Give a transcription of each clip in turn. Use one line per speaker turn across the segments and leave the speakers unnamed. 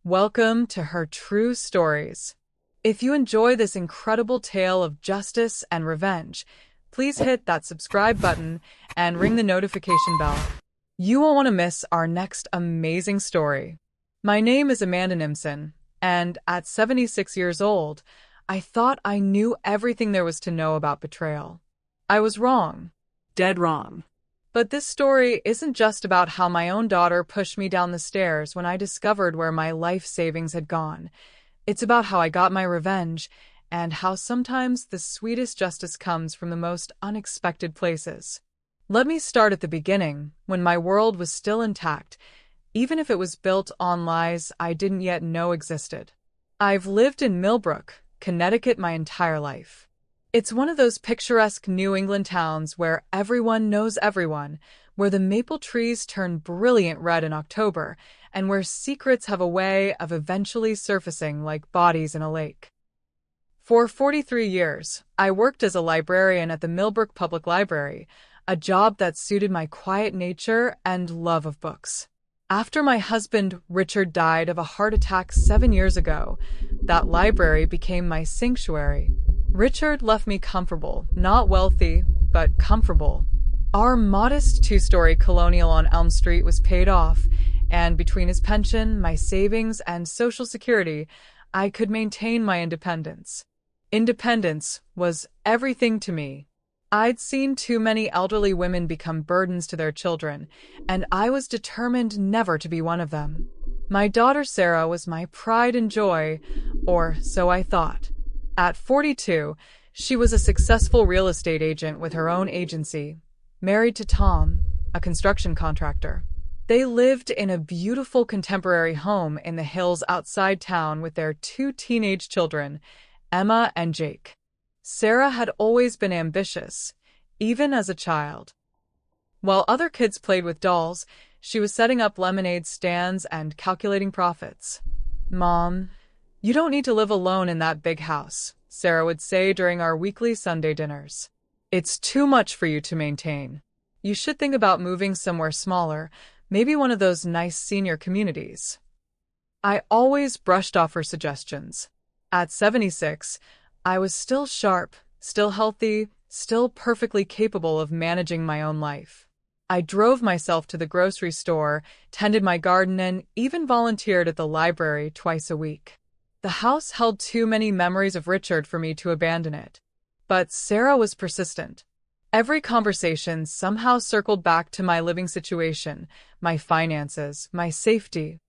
Welcome to Her True Stories. If you enjoy this incredible tale of justice and revenge, please hit that subscribe button and ring the notification bell. You won't want to miss our next amazing story. My name is Amanda Nimson, and at 76 years old, I thought I knew everything there was to know about betrayal. I was wrong.
Dead wrong.
But this story isn't just about how my own daughter pushed me down the stairs when I discovered where my life savings had gone. It's about how I got my revenge and how sometimes the sweetest justice comes from the most unexpected places. Let me start at the beginning, when my world was still intact, even if it was built on lies I didn't yet know existed. I've lived in Millbrook, Connecticut my entire life. It's one of those picturesque New England towns where everyone knows everyone, where the maple trees turn brilliant red in October, and where secrets have a way of eventually surfacing like bodies in a lake. For 43 years, I worked as a librarian at the Millbrook Public Library, a job that suited my quiet nature and love of books. After my husband, Richard, died of a heart attack 7 years ago, that library became my sanctuary. Richard left me comfortable, not wealthy, but comfortable. Our modest two-story colonial on Elm Street was paid off, and between his pension, my savings, and Social Security, I could maintain my independence. Independence was everything to me. I'd seen too many elderly women become burdens to their children, and I was determined never to be one of them. My daughter Sarah was my pride and joy, or so I thought. At 42, she was a successful real estate agent with her own agency, married to Tom, a construction contractor. They lived in a beautiful contemporary home in the hills outside town with their 2 teenage children, Emma and Jake. Sarah had always been ambitious, even as a child. While other kids played with dolls, she was setting up lemonade stands and calculating profits. "Mom, you don't need to live alone in that big house," Sarah would say during our weekly Sunday dinners. "It's too much for you to maintain. You should think about moving somewhere smaller, maybe one of those nice senior communities." I always brushed off her suggestions. At 76, I was still sharp, still healthy, still perfectly capable of managing my own life. I drove myself to the grocery store, tended my garden, and even volunteered at the library twice a week. The house held too many memories of Richard for me to abandon it. But Sarah was persistent. Every conversation somehow circled back to my living situation, my finances, my safety.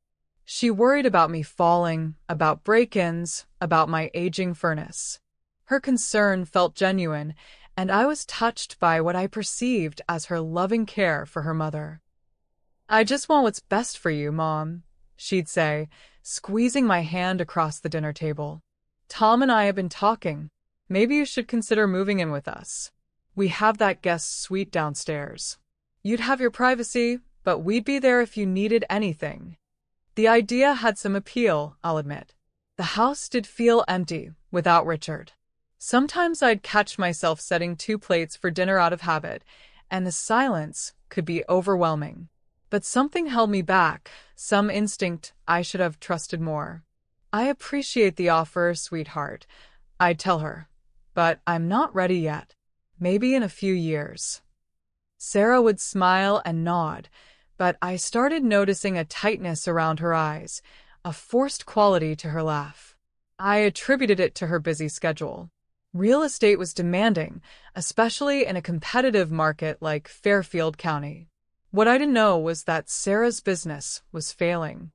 She worried about me falling, about break-ins, about my aging furnace. Her concern felt genuine, and I was touched by what I perceived as her loving care for her mother. "I just want what's best for you, Mom," she'd say, squeezing my hand across the dinner table. "Tom and I have been talking. Maybe you should consider moving in with us. We have that guest suite downstairs. You'd have your privacy, but we'd be there if you needed anything." The idea had some appeal, I'll admit. The house did feel empty without Richard. Sometimes I'd catch myself setting 2 plates for dinner out of habit, and the silence could be overwhelming. But something held me back, some instinct I should have trusted more. "I appreciate the offer, sweetheart," I'd tell her, "but I'm not ready yet. Maybe in a few years." Sarah would smile and nod, but I started noticing a tightness around her eyes, a forced quality to her laugh. I attributed it to her busy schedule. Real estate was demanding, especially in a competitive market like Fairfield County. What I didn't know was that Sarah's business was failing.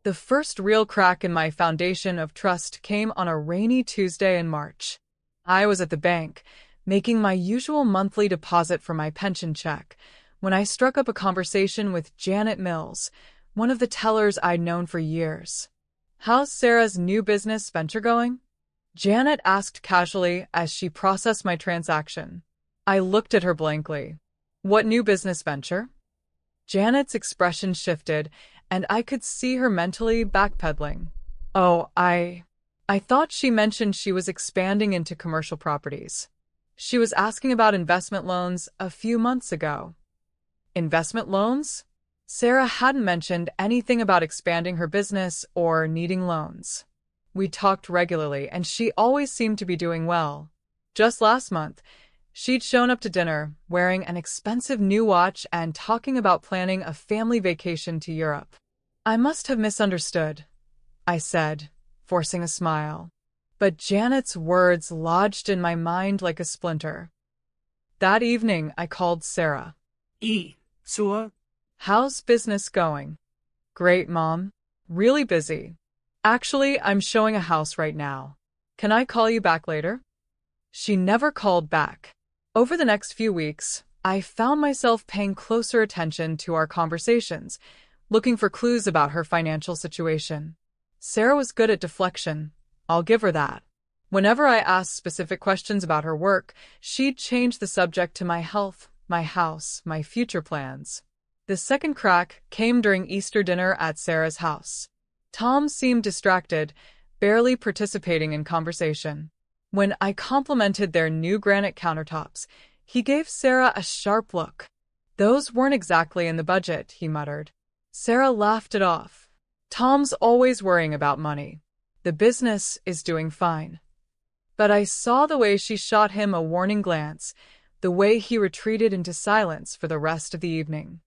The first real crack in my foundation of trust came on a rainy Tuesday in March. I was at the bank, making my usual monthly deposit for my pension check, when I struck up a conversation with Janet Mills, one of the tellers I'd known for years. "How's Sarah's new business venture going?" Janet asked casually as she processed my transaction. I looked at her blankly. "What new business venture?" Janet's expression shifted, and I could see her mentally backpedaling. "Oh, I thought she mentioned she was expanding into commercial properties. She was asking about investment loans a few months ago." "Investment loans?" Sarah hadn't mentioned anything about expanding her business or needing loans. We talked regularly, and she always seemed to be doing well. Just last month, she'd shown up to dinner wearing an expensive new watch and talking about planning a family vacation to Europe. I must have misunderstood, I said, forcing a smile. But Janet's words lodged in my mind like a splinter. That evening, I called Sarah.
So,
How's business going? Great, Mom. Really busy. Actually, I'm showing a house right now. Can I call you back later? She never called back. Over the next few weeks, I found myself paying closer attention to our conversations, looking for clues about her financial situation. Sarah was good at deflection. I'll give her that. Whenever I asked specific questions about her work, she'd change the subject to my health, my house, my future plans. The second crack came during Easter dinner at Sarah's house. Tom seemed distracted, barely participating in conversation. When I complimented their new granite countertops, he gave Sarah a sharp look. Those weren't exactly in the budget, he muttered. Sarah laughed it off. Tom's always worrying about money. The business is doing fine. But I saw the way she shot him a warning glance, the way he retreated into silence for the rest of the evening.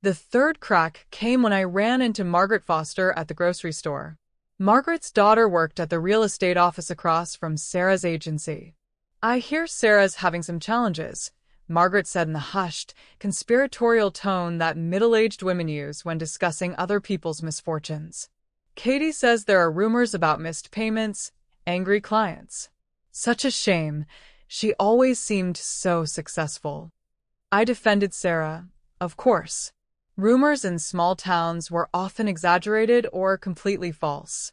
The third crack came when I ran into Margaret Foster at the grocery store. Margaret's daughter worked at the real estate office across from Sarah's agency. I hear Sarah's having some challenges, Margaret said in the hushed, conspiratorial tone that middle-aged women use when discussing other people's misfortunes. Katie says there are rumors about missed payments, angry clients. Such a shame. She always seemed so successful. I defended Sarah, of course. Rumors in small towns were often exaggerated or completely false.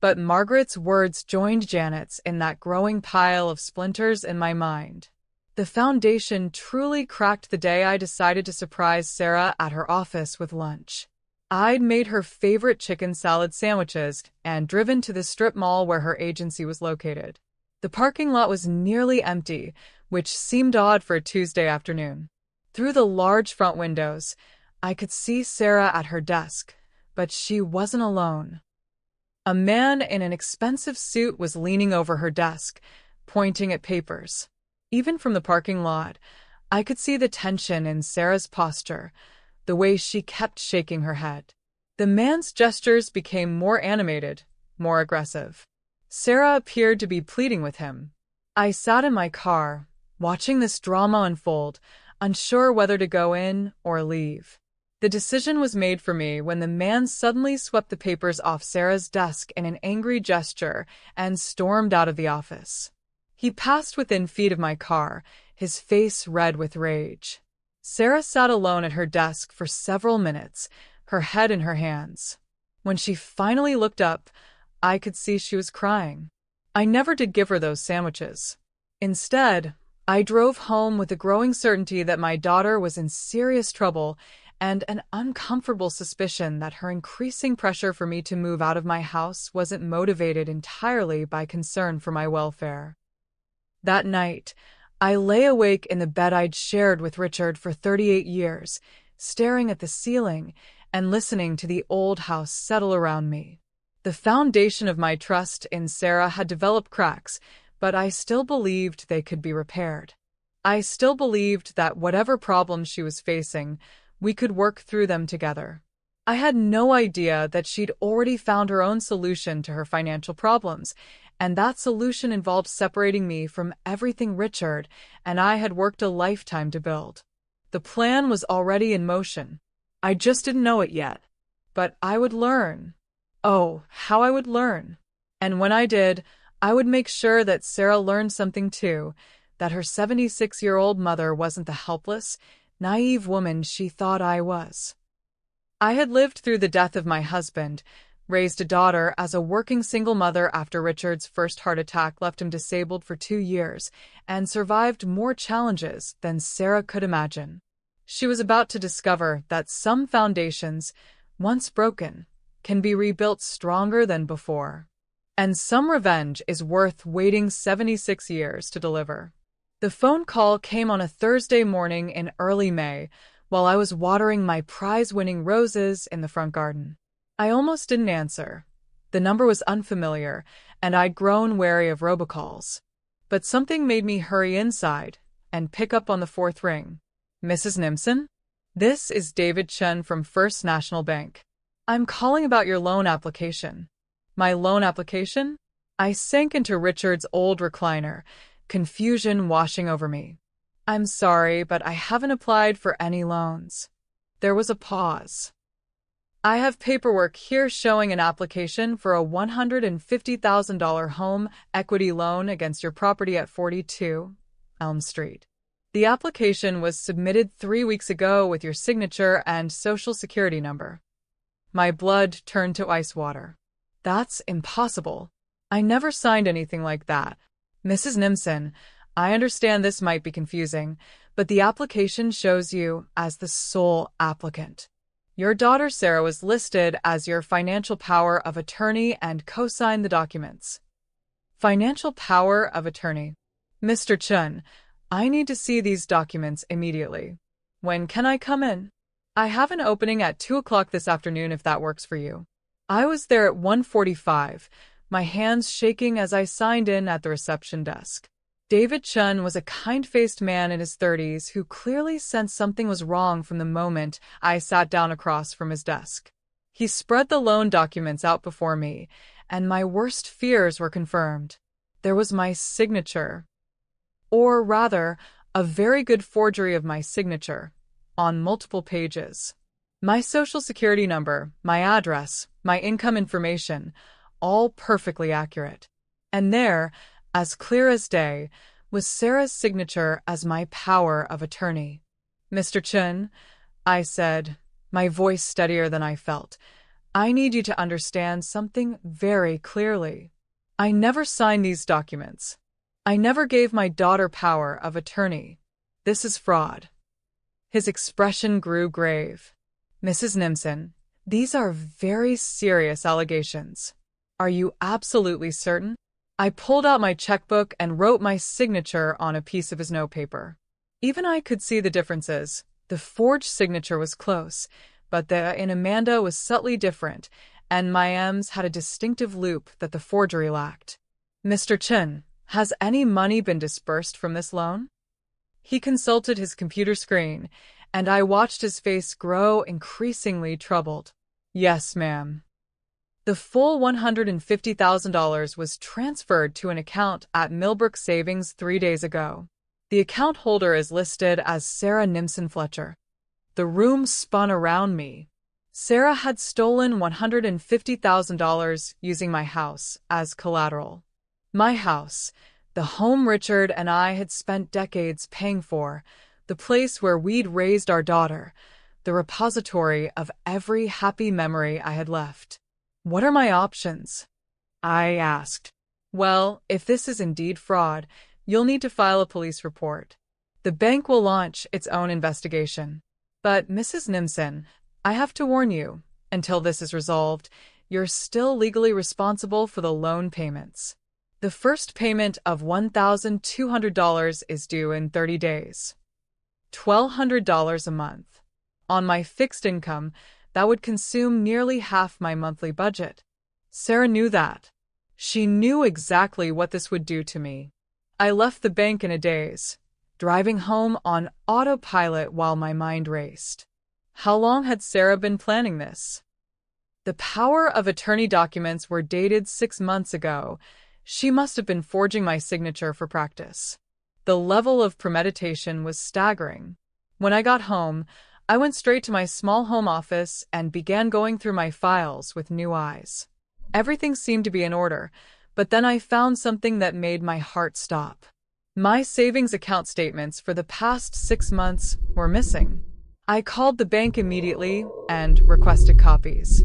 But Margaret's words joined Janet's in that growing pile of splinters in my mind. The foundation truly cracked the day I decided to surprise Sarah at her office with lunch. I'd made her favorite chicken salad sandwiches and driven to the strip mall where her agency was located. The parking lot was nearly empty, which seemed odd for a Tuesday afternoon. Through the large front windows, I could see Sarah at her desk, but she wasn't alone. A man in an expensive suit was leaning over her desk, pointing at papers. Even from the parking lot, I could see the tension in Sarah's posture, the way she kept shaking her head. The man's gestures became more animated, more aggressive. Sarah appeared to be pleading with him. I sat in my car, watching this drama unfold, unsure whether to go in or leave. The decision was made for me when the man suddenly swept the papers off Sarah's desk in an angry gesture and stormed out of the office. He passed within feet of my car, his face red with rage. Sarah sat alone at her desk for several minutes, her head in her hands. When she finally looked up, I could see she was crying. I never did give her those sandwiches. Instead, I drove home with the growing certainty that my daughter was in serious trouble and an uncomfortable suspicion that her increasing pressure for me to move out of my house wasn't motivated entirely by concern for my welfare. That night, I lay awake in the bed I'd shared with Richard for 38 years, staring at the ceiling and listening to the old house settle around me. The foundation of my trust in Sarah had developed cracks, but I still believed they could be repaired. I still believed that whatever problems she was facing, we could work through them together. I had no idea that she'd already found her own solution to her financial problems, and that solution involved separating me from everything Richard and I had worked a lifetime to build. The plan was already in motion. I just didn't know it yet. But I would learn. Oh, how I would learn. And when I did, I would make sure that Sarah learned something too, that her 76-year-old mother wasn't the helpless, naive woman she thought I was. I had lived through the death of my husband, raised a daughter as a working single mother after Richard's first heart attack left him disabled for 2 years, and survived more challenges than Sarah could imagine. She was about to discover that some foundations, once broken, can be rebuilt stronger than before. And some revenge is worth waiting 76 years to deliver. The phone call came on a Thursday morning in early May, while I was watering my prize-winning roses in the front garden. I almost didn't answer. The number was unfamiliar, and I'd grown wary of robocalls. But something made me hurry inside and pick up on the fourth ring. Mrs. Nimson? This is David Chen from First National Bank. I'm calling about your loan application. My loan application? I sank into Richard's old recliner, confusion washing over me. I'm sorry, but I haven't applied for any loans. There was a pause. I have paperwork here showing an application for a $150,000 home equity loan against your property at 42 Elm Street. The application was submitted 3 weeks ago with your signature and social security number. My blood turned to ice water. That's impossible. I never signed anything like that. Mrs. Nimson, I understand this might be confusing, but the application shows you as the sole applicant. Your daughter Sarah was listed as your financial power of attorney and co-signed the documents. Financial power of attorney. Mr. Chun, I need to see these documents immediately. When can I come in? I have an opening at 2 o'clock this afternoon if that works for you. I was there at 1:45, my hands shaking as I signed in at the reception desk. David Chun was a kind-faced man in his 30s who clearly sensed something was wrong from the moment I sat down across from his desk. He spread the loan documents out before me, and my worst fears were confirmed. There was my signature, or rather, a very good forgery of my signature, on multiple pages. My social security number, my address, my income information, all perfectly accurate. And there, as clear as day, was Sarah's signature as my power of attorney. Mr. Chun, I said, my voice steadier than I felt, I need you to understand something very clearly. I never signed these documents. I never gave my daughter power of attorney. This is fraud. His expression grew grave. Mrs. Nimson, these are very serious allegations. Are you absolutely certain? I pulled out my checkbook and wrote my signature on a piece of his notepaper. Even I could see the differences. The forged signature was close, but the in Amanda was subtly different, and my M's had a distinctive loop that the forgery lacked. Mr. Chen, has any money been disbursed from this loan? He consulted his computer screen, and I watched his face grow increasingly troubled. Yes, ma'am. The full $150,000 was transferred to an account at Millbrook Savings 3 days ago. The account holder is listed as Sarah Nimson Fletcher. The room spun around me. Sarah had stolen $150,000 using my house as collateral. My house, the home Richard and I had spent decades paying for, the place where we'd raised our daughter, the repository of every happy memory I had left. What are my options? I asked. Well, if this is indeed fraud, you'll need to file a police report. The bank will launch its own investigation. But, Mrs. Nimson, I have to warn you, until this is resolved, you're still legally responsible for the loan payments. The first payment of $1,200 is due in 30 days. $1,200 a month. On my fixed income, that would consume nearly half my monthly budget. Sarah knew that. She knew exactly what this would do to me. I left the bank in a daze, driving home on autopilot while my mind raced. How long had Sarah been planning this? The power of attorney documents were dated 6 months ago. She must have been forging my signature for practice. The level of premeditation was staggering. When I got home, I went straight to my small home office and began going through my files with new eyes. Everything seemed to be in order, but then I found something that made my heart stop. My savings account statements for the past 6 months were missing. I called the bank immediately and requested copies.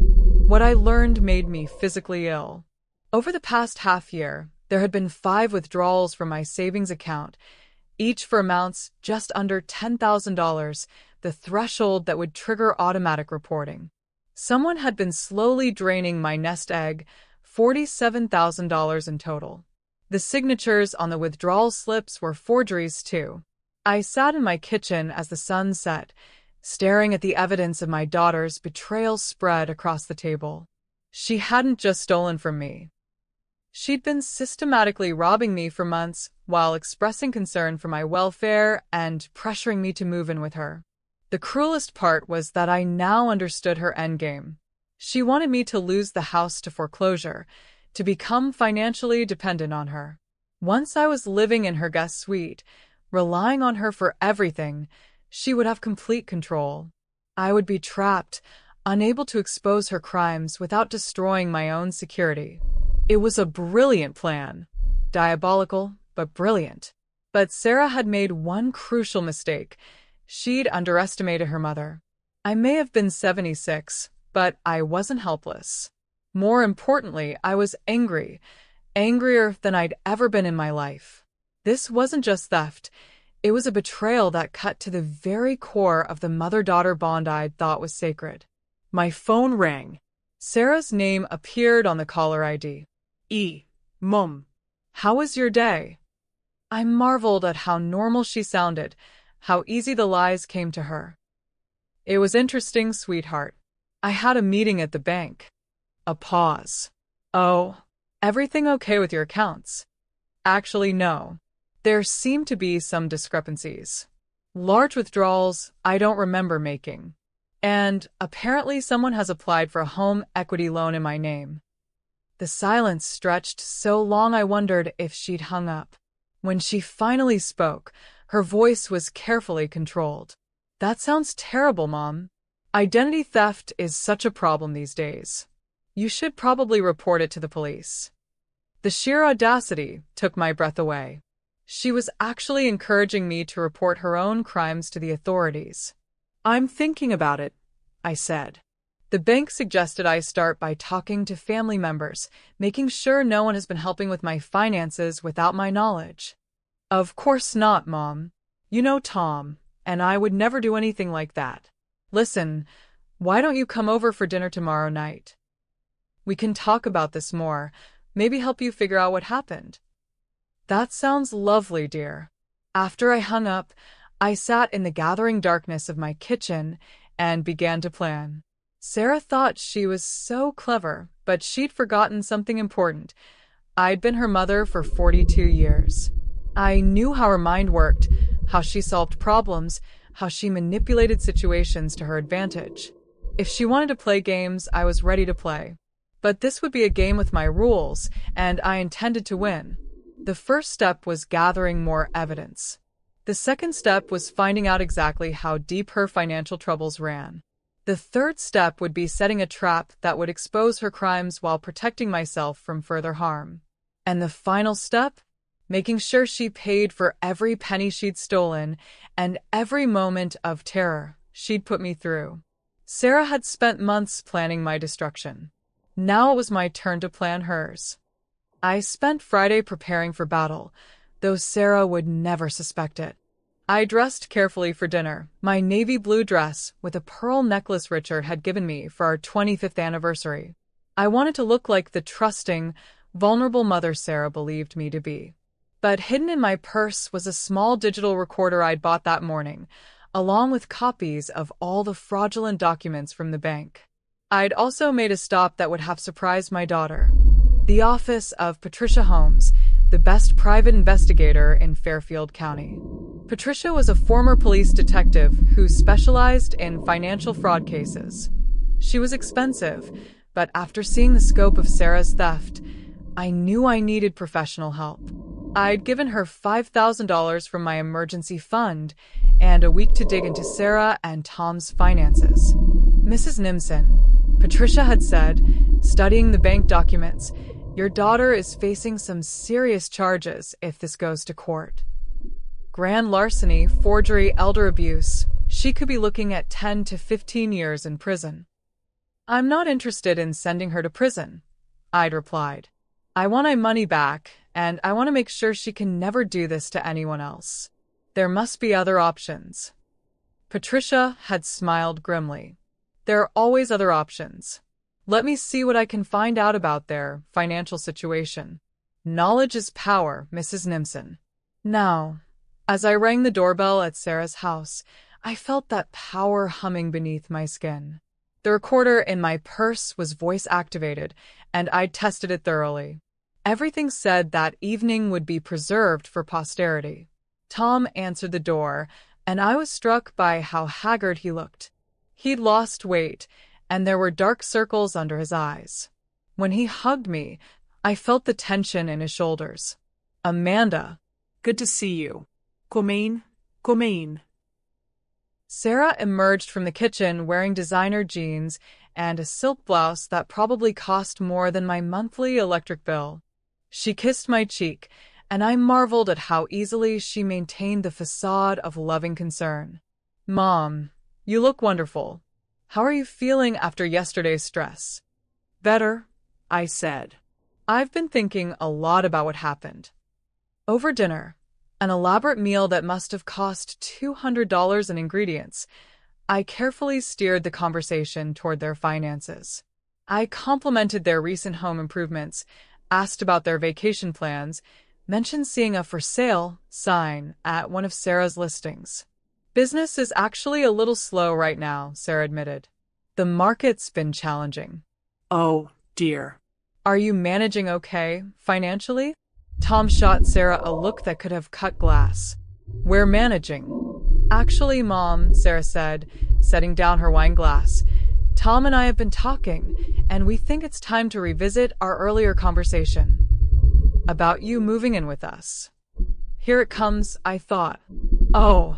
What I learned made me physically ill. Over the past half year, there had been 5 withdrawals from my savings account, each for amounts just under $10,000, the threshold that would trigger automatic reporting. Someone had been slowly draining my nest egg, $47,000 in total. The signatures on the withdrawal slips were forgeries too. I sat in my kitchen as the sun set, Staring at the evidence of my daughter's betrayal spread across the table. She hadn't just stolen from me. She'd been systematically robbing me for months while expressing concern for my welfare and pressuring me to move in with her. The cruelest part was that I now understood her endgame. She wanted me to lose the house to foreclosure, to become financially dependent on her. Once I was living in her guest suite, relying on her for everything, she would have complete control. I would be trapped, unable to expose her crimes without destroying my own security. It was a brilliant plan. Diabolical, but brilliant. But Sarah had made one crucial mistake. She'd underestimated her mother. I may have been 76, but I wasn't helpless. More importantly, I was angry. Angrier than I'd ever been in my life. This wasn't just theft. It was a betrayal that cut to the very core of the mother-daughter bond I'd thought was sacred. My phone rang. Sarah's name appeared on the caller ID.
Mom.
How was your day? I marveled at how normal she sounded, how easy the lies came to her. It was interesting, sweetheart. I had a meeting at the bank. A pause. Oh, everything okay with your accounts? Actually, no. There seem to be some discrepancies. Large withdrawals I don't remember making. And apparently someone has applied for a home equity loan in my name. The silence stretched so long I wondered if she'd hung up. When she finally spoke, her voice was carefully controlled. That sounds terrible, Mom. Identity theft is such a problem these days. You should probably report it to the police. The sheer audacity took my breath away. She was actually encouraging me to report her own crimes to the authorities. I'm thinking about it, I said. The bank suggested I start by talking to family members, making sure no one has been helping with my finances without my knowledge. Of course not, Mom. You know Tom, and I would never do anything like that. Listen, why don't you come over for dinner tomorrow night? We can talk about this more, maybe help you figure out what happened. That sounds lovely, dear. After I hung up, I sat in the gathering darkness of my kitchen and began to plan. Sarah thought she was so clever, but she'd forgotten something important. I'd been her mother for 42 years. I knew how her mind worked, how she solved problems, how she manipulated situations to her advantage. If she wanted to play games, I was ready to play. But this would be a game with my rules, and I intended to win. The first step was gathering more evidence. The second step was finding out exactly how deep her financial troubles ran. The third step would be setting a trap that would expose her crimes while protecting myself from further harm. And the final step? Making sure she paid for every penny she'd stolen and every moment of terror she'd put me through. Sarah had spent months planning my destruction. Now it was my turn to plan hers. I spent Friday preparing for battle, though Sarah would never suspect it. I dressed carefully for dinner, my navy blue dress with a pearl necklace Richard had given me for our 25th anniversary. I wanted to look like the trusting, vulnerable mother Sarah believed me to be. But hidden in my purse was a small digital recorder I'd bought that morning, along with copies of all the fraudulent documents from the bank. I'd also made a stop that would have surprised my daughter. The office of Patricia Holmes, the best private investigator in Fairfield County. Patricia was a former police detective who specialized in financial fraud cases. She was expensive, but after seeing the scope of Sarah's theft, I knew I needed professional help. I'd given her $5,000 from my emergency fund and a week to dig into Sarah and Tom's finances. Mrs. Nimson, Patricia had said, studying the bank documents, your daughter is facing some serious charges if this goes to court. Grand larceny, forgery, elder abuse. She could be looking at 10 to 15 years in prison. I'm not interested in sending her to prison, I'd replied. I want my money back, and I want to make sure she can never do this to anyone else. There must be other options. Patricia had smiled grimly. There are always other options. Let me see what I can find out about their financial situation. Knowledge is power, Mrs. Nimson. Now, as I rang the doorbell at Sarah's house, I felt that power humming beneath my skin. The recorder in my purse was voice activated, and I'd tested it thoroughly. Everything said that evening would be preserved for posterity. Tom answered the door, and I was struck by how haggard he looked. He'd lost weight, and there were dark circles under his eyes. When he hugged me, I felt the tension in his shoulders. Amanda.
Good to see you. Come in.
Sarah emerged from the kitchen wearing designer jeans and a silk blouse that probably cost more than my monthly electric bill. She kissed my cheek, and I marveled at how easily she maintained the facade of loving concern. Mom, you look wonderful. How are you feeling after yesterday's stress?
Better, I said.
I've been thinking a lot about what happened. Over dinner, an elaborate meal that must have cost $200 in ingredients, I carefully steered the conversation toward their finances. I complimented their recent home improvements, asked about their vacation plans, mentioned seeing a for sale sign at one of Sarah's listings. Business is actually a little slow right now, Sarah admitted. The market's been challenging.
Oh, dear.
Are you managing okay, financially? Tom shot Sarah a look that could have cut glass. We're managing. Actually, Mom, Sarah said, setting down her wine glass. Tom and I have been talking, and we think it's time to revisit our earlier conversation. About you moving in with us. Here it comes, I thought. Oh,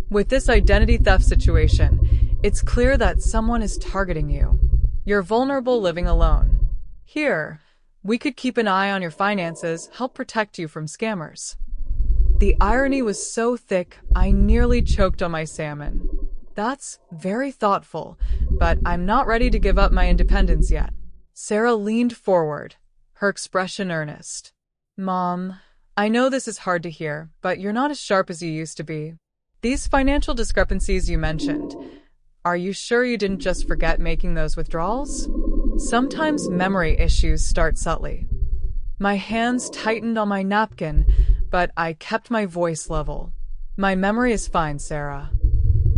with this identity theft situation, it's clear that someone is targeting you. You're vulnerable living alone. Here, we could keep an eye on your finances, help protect you from scammers. The irony was so thick, I nearly choked on my salmon. That's very thoughtful, but I'm not ready to give up my independence yet. Sarah leaned forward, her expression earnest. Mom, I know this is hard to hear, but you're not as sharp as you used to be. These financial discrepancies you mentioned, are you sure you didn't just forget making those withdrawals? Sometimes memory issues start subtly. My hands tightened on my napkin, but I kept my voice level. My memory is fine, Sarah.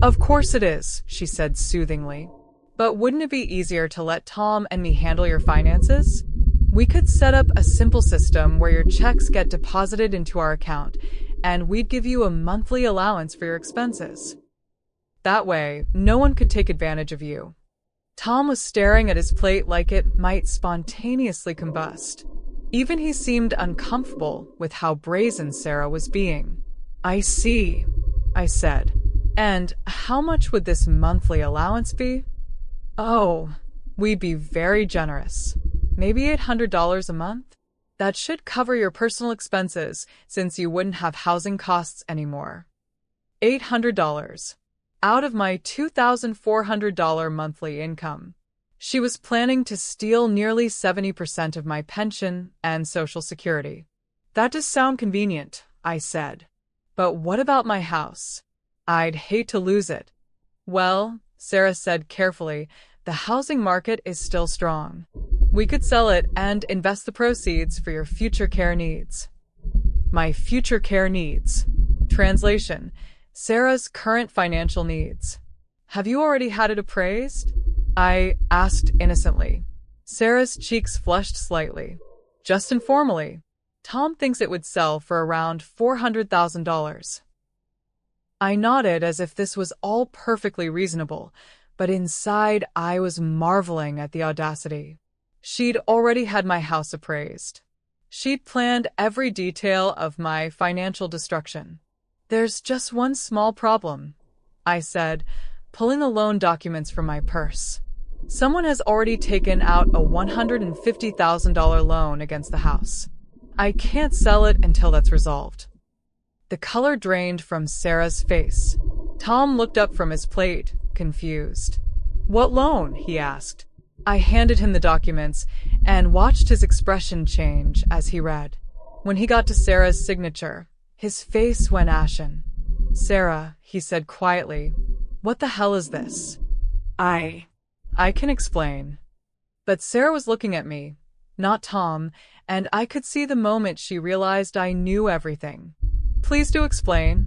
Of course it is, she said soothingly. But wouldn't it be easier to let Tom and me handle your finances? We could set up a simple system where your checks get deposited into our account, and we'd give you a monthly allowance for your expenses. That way, no one could take advantage of you. Tom was staring at his plate like it might spontaneously combust. Even he seemed uncomfortable with how brazen Sarah was being. I see, I said. And how much would this monthly allowance be? Oh, we'd be very generous. Maybe $800 a month? That should cover your personal expenses since you wouldn't have housing costs anymore. $800. Out of my $2,400 monthly income. She was planning to steal nearly 70% of my pension and Social Security. That does sound convenient, I said. But what about my house? I'd hate to lose it. Well, Sarah said carefully, the housing market is still strong. We could sell it and invest the proceeds for your future care needs. My future care needs. Translation: Sarah's current financial needs. Have you already had it appraised? I asked innocently. Sarah's cheeks flushed slightly. Just informally. Tom thinks it would sell for around $400,000. I nodded as if this was all perfectly reasonable, but inside I was marveling at the audacity. She'd already had my house appraised. She'd planned every detail of my financial destruction. There's just one small problem, I said, pulling the loan documents from my purse. Someone has already taken out a $150,000 loan against the house. I can't sell it until that's resolved. The color drained from Sarah's face. Tom looked up from his plate, confused. What loan? He asked. I handed him the documents and watched his expression change as he read. When he got to Sarah's signature, his face went ashen. Sarah, he said quietly, what the hell is this? I can explain. But Sarah was looking at me, not Tom, and I could see the moment she realized I knew everything. Please do explain,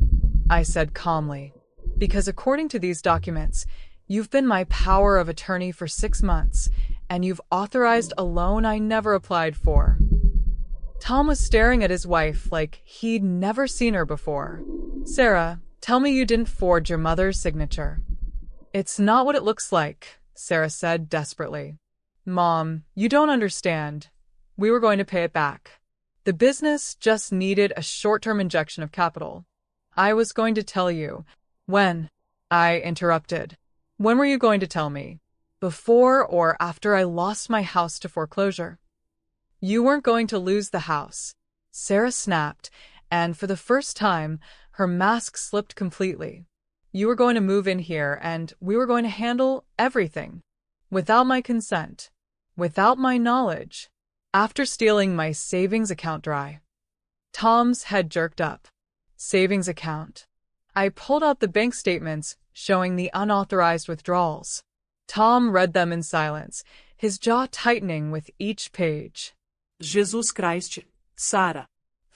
I said calmly. Because according to these documents, you've been my power of attorney for 6 months, and you've authorized a loan I never applied for. Tom was staring at his wife like he'd never seen her before. Sarah, tell me you didn't forge your mother's signature. It's not what it looks like, Sarah said desperately. Mom, you don't understand. We were going to pay it back. The business just needed a short-term injection of capital. I was going to tell you. When? I interrupted. When were you going to tell me? Before or after I lost my house to foreclosure? You weren't going to lose the house. Sarah snapped, and for the first time, her mask slipped completely. You were going to move in here, and we were going to handle everything. Without my consent. Without my knowledge. After stealing my savings account dry. Tom's head jerked up. Savings account. I pulled out the bank statements showing the unauthorized withdrawals. Tom read them in silence, his jaw tightening with each page.
Jesus Christ, Sarah.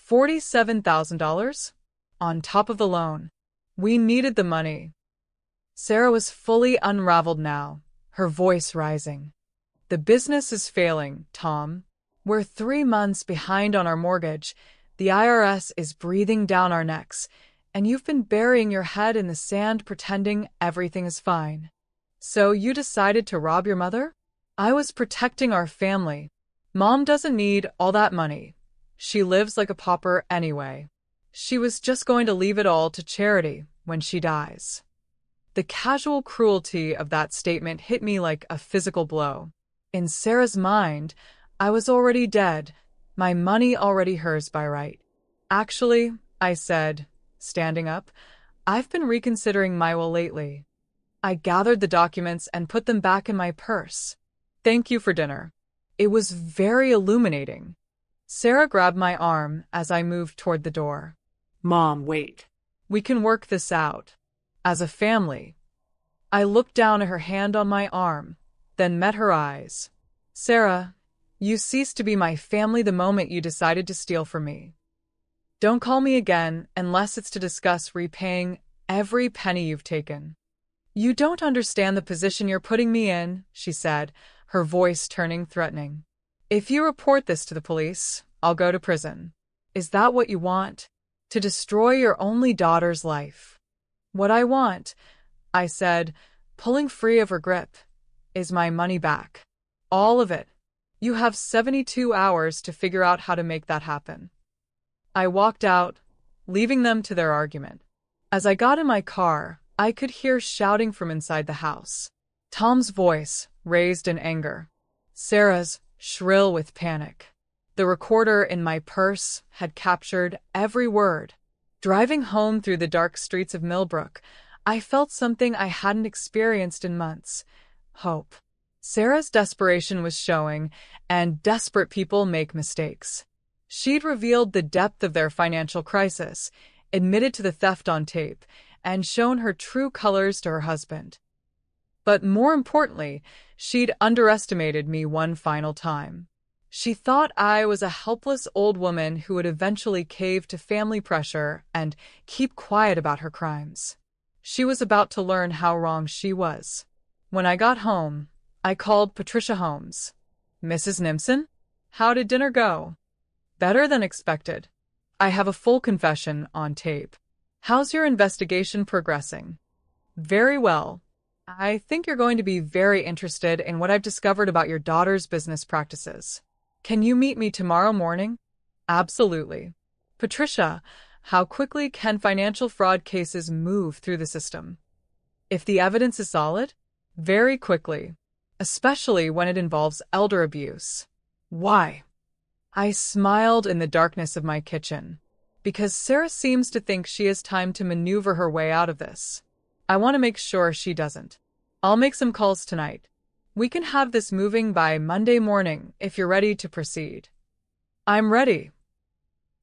$47,000? On top of the loan. We needed the money. Sarah was fully unraveled now, her voice rising. The business is failing, Tom. We're 3 months behind on our mortgage. The IRS is breathing down our necks, and you've been burying your head in the sand pretending everything is fine. So you decided to rob your mother? I was protecting our family. Mom doesn't need all that money. She lives like a pauper anyway. She was just going to leave it all to charity when she dies. The casual cruelty of that statement hit me like a physical blow. In Sarah's mind, I was already dead, my money already hers by right. Actually, I said, standing up, I've been reconsidering my will lately. I gathered the documents and put them back in my purse. Thank you for dinner. It was very illuminating. Sarah grabbed my arm as I moved toward the door.
Mom, wait.
We can work this out. As a family. I looked down at her hand on my arm, then met her eyes. Sarah, you ceased to be my family the moment you decided to steal from me. Don't call me again unless it's to discuss repaying every penny you've taken. You don't understand the position you're putting me in, she said, her voice turning threatening. If you report this to the police, I'll go to prison. Is that what you want? To destroy your only daughter's life? What I want, I said, pulling free of her grip, is my money back. All of it. You have 72 hours to figure out how to make that happen. I walked out, leaving them to their argument. As I got in my car, I could hear shouting from inside the house. Tom's voice, raised in anger. Sarah's, shrill with panic. The recorder in my purse had captured every word. Driving home through the dark streets of Millbrook, I felt something I hadn't experienced in months. Hope. Sarah's desperation was showing, and desperate people make mistakes. She'd revealed the depth of their financial crisis, admitted to the theft on tape, and shown her true colors to her husband. But more importantly, she'd underestimated me one final time. She thought I was a helpless old woman who would eventually cave to family pressure and keep quiet about her crimes. She was about to learn how wrong she was. When I got home, I called Patricia Holmes. Mrs. Nimson? How did dinner go? Better than expected. I have a full confession on tape. How's your investigation progressing? Very well. I think you're going to be very interested in what I've discovered about your daughter's business practices. Can you meet me tomorrow morning? Absolutely. Patricia, how quickly can financial fraud cases move through the system? If the evidence is solid? Very quickly, especially when it involves elder abuse. Why? I smiled in the darkness of my kitchen. Because Sarah seems to think she has time to maneuver her way out of this. I want to make sure she doesn't. I'll make some calls tonight. We can have this moving by Monday morning if you're ready to proceed. I'm ready.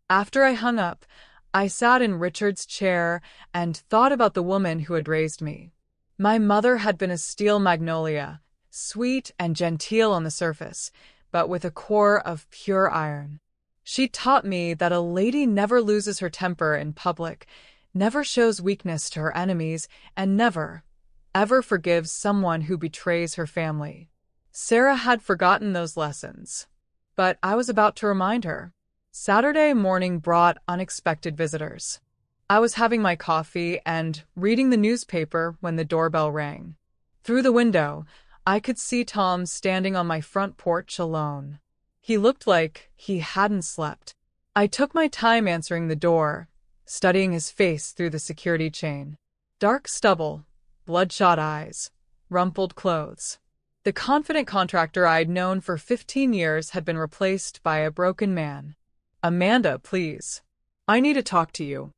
After I hung up, I sat in Richard's chair and thought about the woman who had raised me. My mother had been a steel magnolia, sweet and genteel on the surface, but with a core of pure iron. She taught me that a lady never loses her temper in public, never shows weakness to her enemies, and never, ever forgives someone who betrays her family. Sarah had forgotten those lessons, but I was about to remind her. Saturday morning brought unexpected visitors. I was having my coffee and reading the newspaper when the doorbell rang. Through the window, I could see Tom standing on my front porch alone. He looked like he hadn't slept. I took my time answering the door, studying his face through the security chain. Dark stubble, bloodshot eyes, rumpled clothes. The confident contractor I'd known for 15 years had been replaced by a broken man. "Amanda, please. I need to talk to you."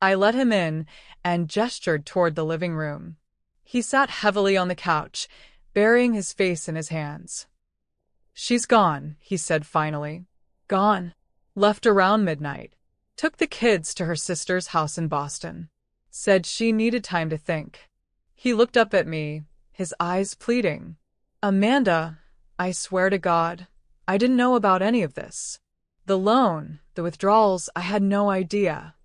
I let him in and gestured toward the living room. He sat heavily on the couch, burying his face in his hands. "She's gone," he said finally. "Gone. Left around midnight. Took the kids to her sister's house in Boston. Said she needed time to think." He looked up at me, his eyes pleading. "Amanda, I swear to God, I didn't know about any of this. The loan, the withdrawals, I had no idea."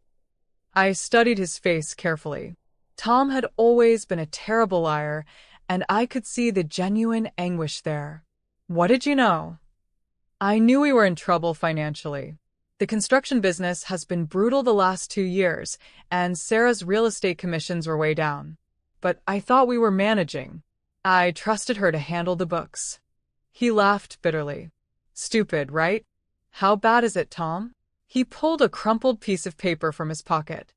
I studied his face carefully. Tom had always been a terrible liar, and I could see the genuine anguish there. "What did you know?" "I knew we were in trouble financially. The construction business has been brutal the last 2 years, and Sarah's real estate commissions were way down. But I thought we were managing. I trusted her to handle the books." He laughed bitterly. "Stupid, right? How bad is it, Tom?" He pulled a crumpled piece of paper from his pocket.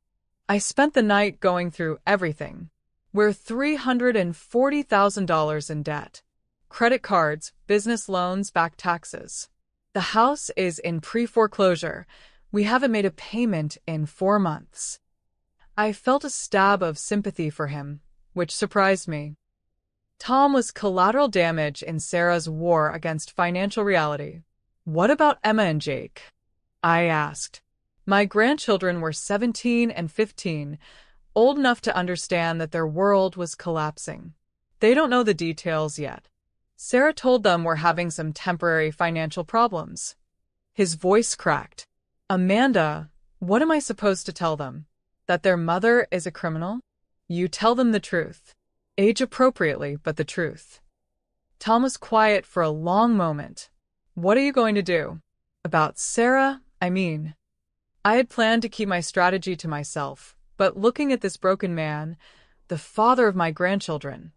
"I spent the night going through everything. We're $340,000 in debt. Credit cards, business loans, back taxes. The house is in pre-foreclosure. We haven't made a payment in 4 months." I felt a stab of sympathy for him, which surprised me. Tom was collateral damage in Sarah's war against financial reality. "What about Emma and Jake?" I asked. My grandchildren were 17 and 15, old enough to understand that their world was collapsing. They don't know the details yet. Sarah told them we're having some temporary financial problems. His voice cracked. "Amanda, what am I supposed to tell them? That their mother is a criminal? You tell them the truth. Age appropriately, but the truth." Tom was quiet for a long moment. "What are you going to do?" "About Sarah, I mean." I had planned to keep my strategy to myself, but looking at this broken man, the father of my grandchildren,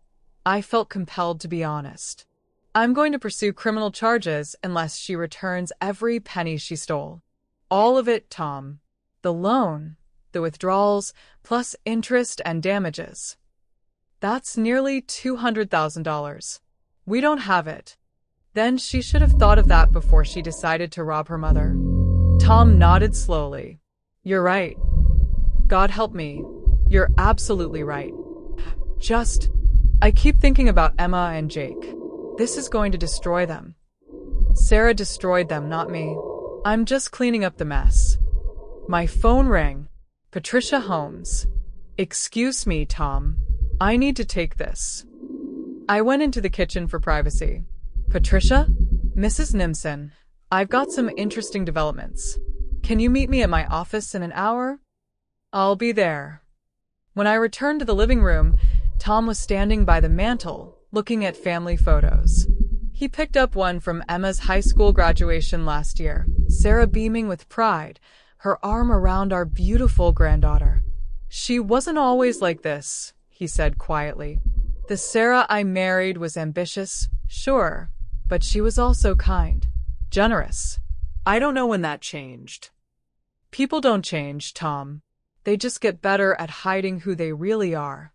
I felt compelled to be honest. "I'm going to pursue criminal charges unless she returns every penny she stole. All of it, Tom. The loan, the withdrawals, plus interest and damages. That's nearly $200,000. We don't have it." Then she should have thought of that before she decided to rob her mother. Tom nodded slowly. "You're right. God help me. You're absolutely right. I keep thinking about Emma and Jake. This is going to destroy them. Sarah destroyed them, not me. I'm just cleaning up the mess." My phone rang. Patricia Holmes. "Excuse me, Tom. I need to take this." I went into the kitchen for privacy. "Patricia? Mrs. Nimson, I've got some interesting developments. Can you meet me at my office in an hour?" "I'll be there." When I returned to the living room, Tom was standing by the mantel, looking at family photos. He picked up one from Emma's high school graduation last year, Sarah beaming with pride, her arm around our beautiful granddaughter. "She wasn't always like this," he said quietly. "The Sarah I married was ambitious, sure, but she was also kind, generous."
I don't know when that changed.
People don't change, Tom. They just get better at hiding who they really are.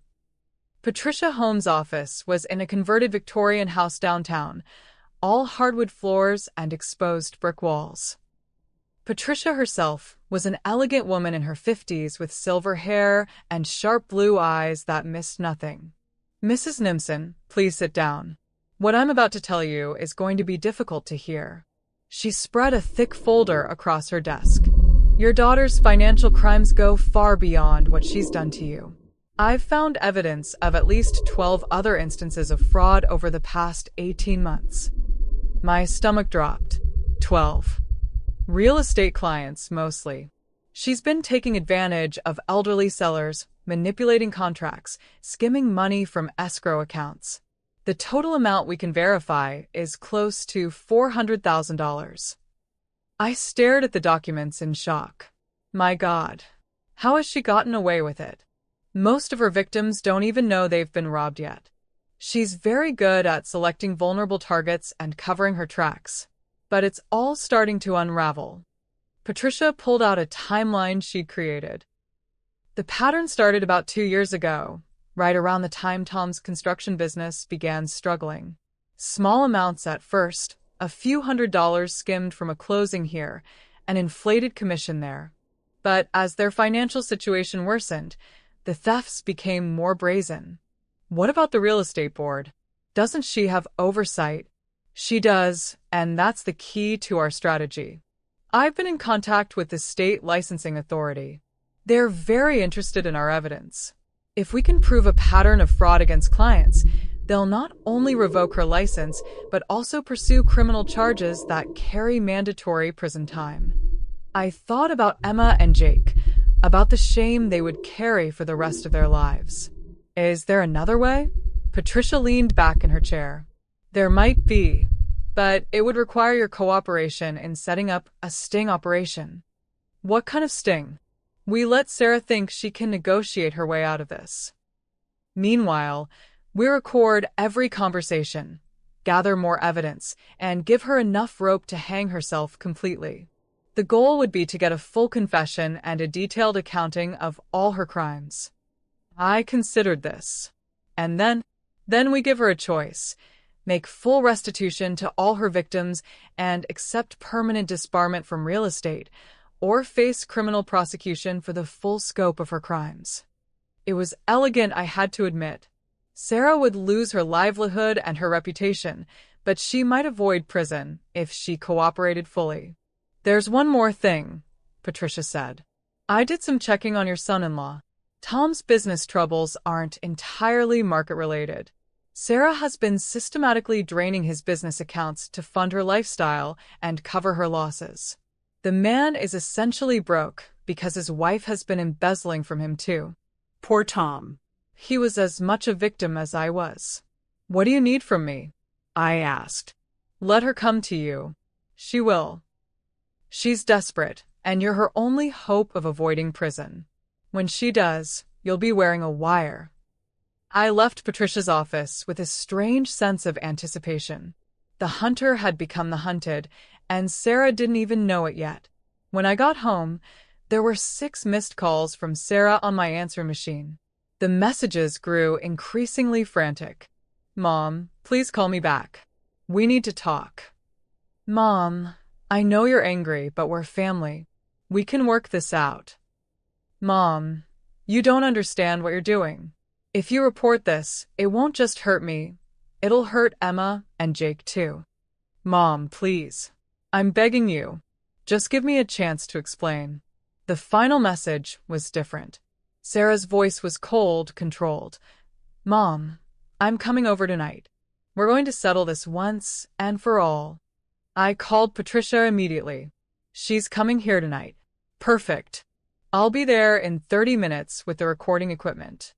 Patricia Holmes' office was in a converted Victorian house downtown, all hardwood floors and exposed brick walls. Patricia herself was an elegant woman in her 50s with silver hair and sharp blue eyes that missed nothing. "Mrs. Nimson, please sit down. What I'm about to tell you is going to be difficult to hear." She spread a thick folder across her desk. "Your daughter's financial crimes go far beyond what she's done to you. I've found evidence of at least 12 other instances of fraud over the past 18 months. My stomach dropped. 12. Real estate clients, mostly. She's been taking advantage of elderly sellers, manipulating contracts, skimming money from escrow accounts. The total amount we can verify is close to $400,000. I stared at the documents in shock. My God, how has she gotten away with it? Most of her victims don't even know they've been robbed yet. She's very good at selecting vulnerable targets and covering her tracks. But it's all starting to unravel. Patricia pulled out a timeline she'd created. The pattern started about 2 years ago, right around the time Tom's construction business began struggling. Small amounts at first, a few $100s skimmed from a closing here, an inflated commission there. But as their financial situation worsened, the thefts became more brazen. What about the real estate board? Doesn't she have oversight? She does, and that's the key to our strategy. I've been in contact with the state licensing authority. They're very interested in our evidence. If we can prove a pattern of fraud against clients, they'll not only revoke her license, but also pursue criminal charges that carry mandatory prison time. I thought about Emma and Jake, about the shame they would carry for the rest of their lives. Is there another way? Patricia leaned back in her chair. There might be, but it would require your cooperation in setting up a sting operation. What kind of sting? We let Sarah think she can negotiate her way out of this. Meanwhile, we record every conversation, gather more evidence, and give her enough rope to hang herself completely. The goal would be to get a full confession and a detailed accounting of all her crimes. I considered this. And then we give her a choice. Make full restitution to all her victims and accept permanent disbarment from real estate, or face criminal prosecution for the full scope of her crimes. It was elegant, I had to admit. Sarah would lose her livelihood and her reputation, but she might avoid prison if she cooperated fully. There's one more thing, Patricia said. I did some checking on your son-in-law. Tom's business troubles aren't entirely market-related. Sarah has been systematically draining his business accounts to fund her lifestyle and cover her losses. The man is essentially broke because his wife has been embezzling from him too.
Poor Tom.
He was as much a victim as I was. What do you need from me? I asked. Let her come to you. She will. She's desperate, and you're her only hope of avoiding prison. When she does, you'll be wearing a wire. I left Patricia's office with a strange sense of anticipation. The hunter had become the hunted, and Sarah didn't even know it yet. When I got home, there were 6 missed calls from Sarah on my answer machine. The messages grew increasingly frantic. Mom, please call me back. We need to talk. Mom, I know you're angry, but we're family. We can work this out. Mom, you don't understand what you're doing. If you report this, it won't just hurt me. It'll hurt Emma and Jake too. Mom, please. I'm begging you. Just give me a chance to explain. The final message was different. Sarah's voice was cold, controlled. Mom, I'm coming over tonight. We're going to settle this once and for all. I called Patricia immediately. She's coming here tonight. Perfect. I'll be there in 30 minutes with the recording equipment.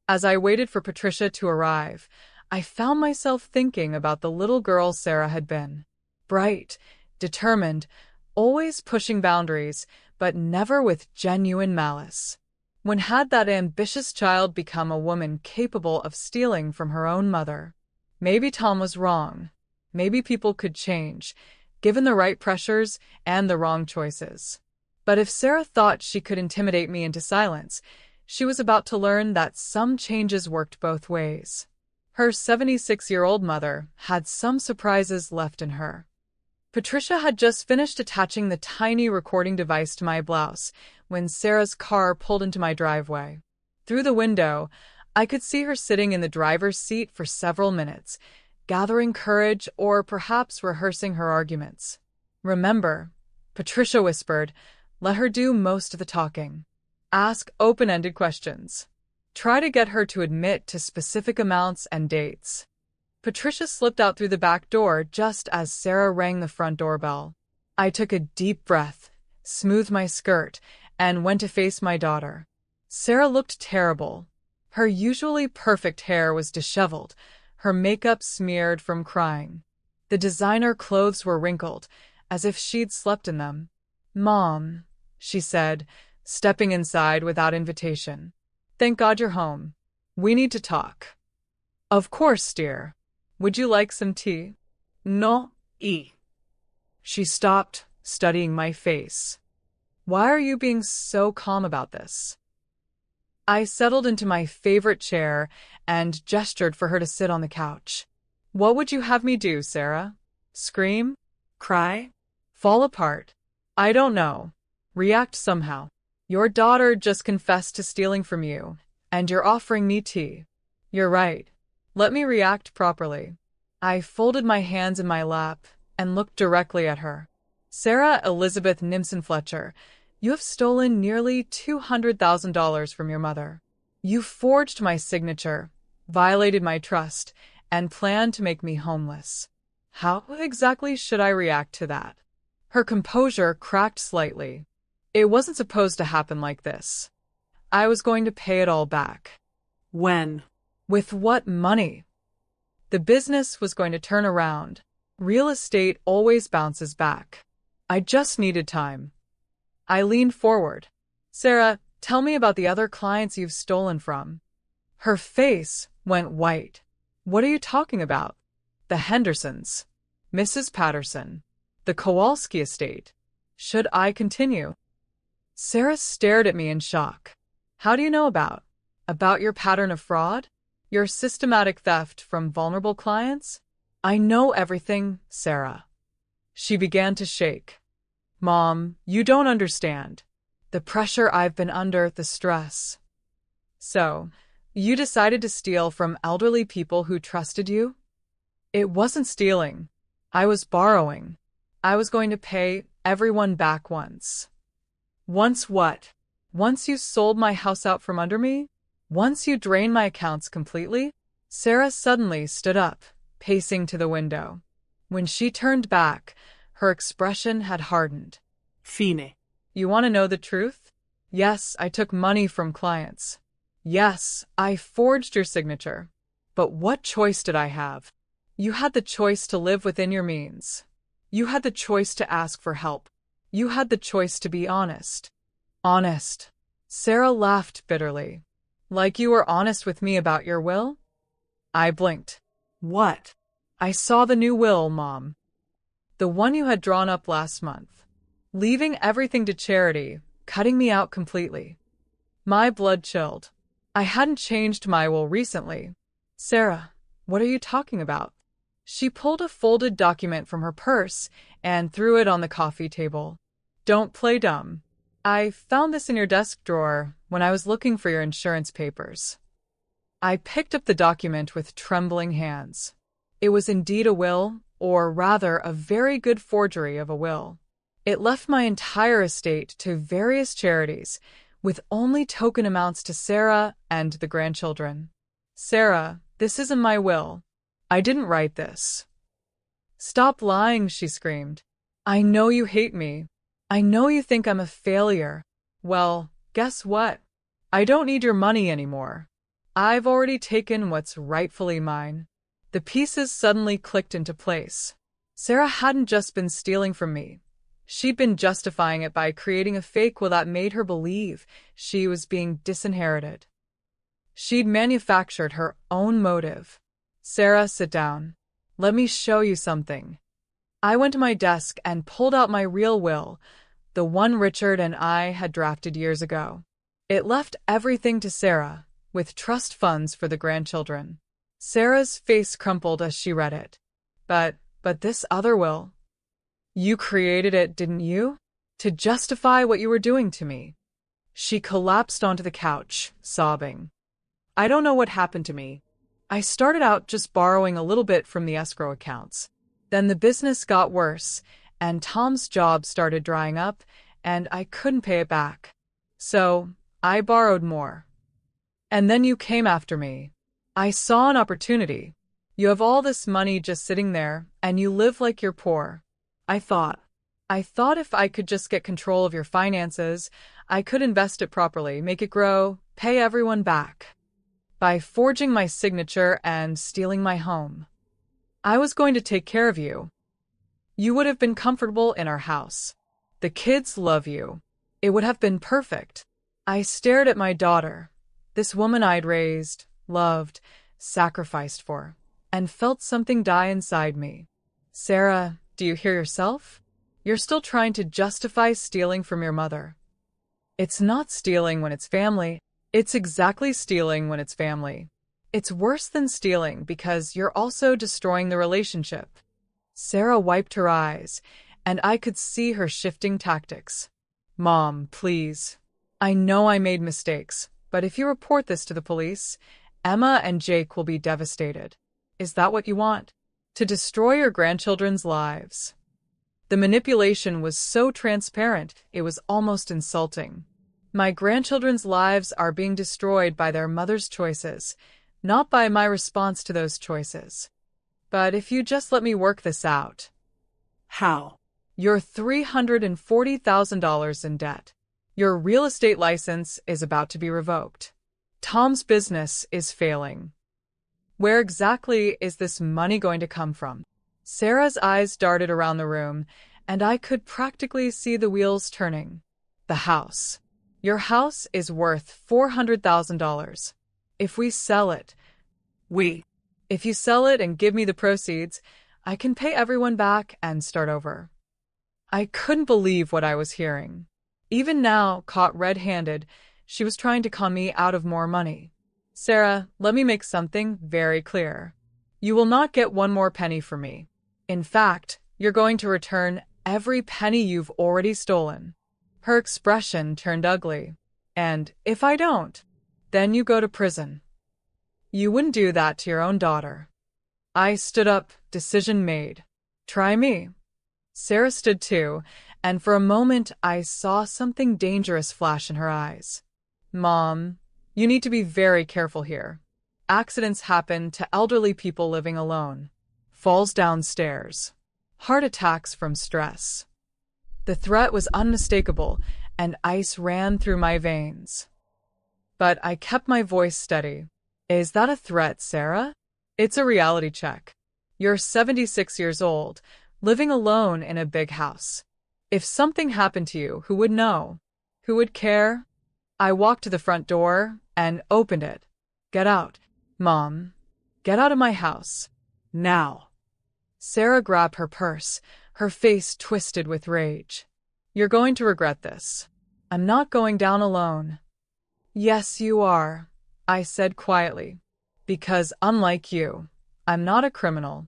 As I waited for Patricia to arrive, I found myself thinking about the little girl Sarah had been. Bright, determined, always pushing boundaries, but never with genuine malice. When had that ambitious child become a woman capable of stealing from her own mother? Maybe Tom was wrong. Maybe people could change, given the right pressures and the wrong choices. But if Sarah thought she could intimidate me into silence, she was about to learn that some changes worked both ways. Her 76-year-old mother had some surprises left in her. Patricia had just finished attaching the tiny recording device to my blouse when Sarah's car pulled into my driveway. Through the window, I could see her sitting in the driver's seat for several minutes, gathering courage or perhaps rehearsing her arguments. Remember, Patricia whispered, let her do most of the talking. Ask open-ended questions. Try to get her to admit to specific amounts and dates. Patricia slipped out through the back door just as Sarah rang the front doorbell. I took a deep breath, smoothed my skirt, and went to face my daughter. Sarah looked terrible. Her usually perfect hair was disheveled, her makeup smeared from crying. The designer clothes were wrinkled, as if she'd slept in them. "Mom," she said, stepping inside without invitation. "Thank God you're home. We need to talk." "Of course, dear. Would you like some tea?"
No, y.
She stopped, studying my face. "Why are you being so calm about this?" I settled into my favorite chair and gestured for her to sit on the couch. "What would you have me do, Sarah? Scream?
Cry?
Fall apart? I don't know. React somehow. Your daughter just confessed to stealing from you, and you're offering me tea. You're right. Let me react properly." I folded my hands in my lap and looked directly at her. "Sarah Elizabeth Nimson Fletcher, you have stolen nearly $200,000 from your mother. You forged my signature, violated my trust, and planned to make me homeless. How exactly should I react to that?" Her composure cracked slightly. "It wasn't supposed to happen like this. I was going to pay it all back."
When?
With what money? The business was going to turn around. Real estate always bounces back. I just needed time. I leaned forward. "Sarah, tell me about the other clients you've stolen from." Her face went white. "What are you talking about?" "The Hendersons, Mrs. Patterson, the Kowalski estate." Should I continue? Sarah stared at me in shock. "How do you know about your pattern of fraud? Your systematic theft from vulnerable clients?" "I know everything, Sarah." She began to shake. "Mom, you don't understand. The pressure I've been under, the stress." "So, you decided to steal from elderly people who trusted you?" "It wasn't stealing. I was borrowing. I was going to pay everyone back once." "Once what?" "Once you sold my house out from under me? Once you drained my accounts completely?" Sarah suddenly stood up, pacing to the window. When she turned back, her expression had hardened.
Fine.
"You want to know the truth? Yes, I took money from clients. Yes, I forged your signature. But what choice did I have? You had the choice to live within your means. You had the choice to ask for help. You had the choice to be honest." "Honest?" Sarah laughed bitterly. "Like you were honest with me about your will?" I blinked.
What?
"I saw the new will, Mom. The one you had drawn up last month. Leaving everything to charity, cutting me out completely." My blood chilled. I hadn't changed my will recently. "Sarah, what are you talking about?" She pulled a folded document from her purse and threw it on the coffee table. "Don't play dumb. I found this in your desk drawer when I was looking for your insurance papers." I picked up the document with trembling hands. It was indeed a will, or rather a very good forgery of a will. It left my entire estate to various charities, with only token amounts to Sarah and the grandchildren. "Sarah, this isn't my will. I didn't write this." "Stop lying," she screamed. "I know you hate me. I know you think I'm a failure. Well, guess what? I don't need your money anymore. I've already taken what's rightfully mine." The pieces suddenly clicked into place. Sarah hadn't just been stealing from me. She'd been justifying it by creating a fake will that made her believe she was being disinherited. She'd manufactured her own motive. "Sarah, sit down. Let me show you something." I went to my desk and pulled out my real will, the one Richard and I had drafted years ago. It left everything to Sarah, with trust funds for the grandchildren. Sarah's face crumpled as she read it. But this other will? You created it, didn't you? To justify what you were doing to me." She collapsed onto the couch, sobbing. "I don't know what happened to me. I started out just borrowing a little bit from the escrow accounts. Then the business got worse, and Tom's job started drying up, and I couldn't pay it back. So I borrowed more. And then you came after me. I saw an opportunity. You have all this money just sitting there, and you live like you're poor. I thought, I thought if I could just get control of your finances, I could invest it properly, make it grow, pay everyone back. By forging my signature and stealing my home. I was going to take care of you. You would have been comfortable in our house. The kids love you. It would have been perfect. I stared at my daughter, this woman I'd raised, loved, sacrificed for, and felt something die inside me. Sarah, do you hear yourself? You're still trying to justify stealing from your mother. It's not stealing when it's family. It's exactly stealing when it's family. It's worse than stealing because you're also destroying the relationship. Sarah wiped her eyes, and I could see her shifting tactics. Mom, please. I know I made mistakes, but if you report this to the police, Emma and Jake will be devastated. Is that what you want? To destroy your grandchildren's lives. The manipulation was so transparent, it was almost insulting. My grandchildren's lives are being destroyed by their mother's choices, not by my response to those choices. But if you just let me work this out.
How?
You're $340,000 in debt. Your real estate license is about to be revoked. Tom's business is failing. Where exactly is this money going to come from? Sarah's eyes darted around the room, and I could practically see the wheels turning. The house. Your house is worth $400,000. If we sell it, If you sell it and give me the proceeds, I can pay everyone back and start over. I couldn't believe what I was hearing. Even now, caught red-handed, she was trying to con me out of more money. Sarah, let me make something very clear. You will not get one more penny from me. In fact, you're going to return every penny you've already stolen. Her expression turned ugly. And if I don't, then you go to prison. You wouldn't do that to your own daughter. I stood up, decision made. Try me. Sarah stood too, and for a moment I saw something dangerous flash in her eyes. Mom, you need to be very careful here. Accidents happen to elderly people living alone. Falls downstairs. Heart attacks from stress. The threat was unmistakable, and ice ran through my veins. But I kept my voice steady. Is that a threat, Sarah? It's a reality check. You're 76 years old, living alone in a big house. If something happened to you, who would know? Who would care? I walked to the front door and opened it. Get out, Mom. Get out of my house. Now. Sarah grabbed her purse, her face twisted with rage. You're going to regret this. I'm not going down alone. Yes, you are, I said quietly. Because unlike you, I'm not a criminal.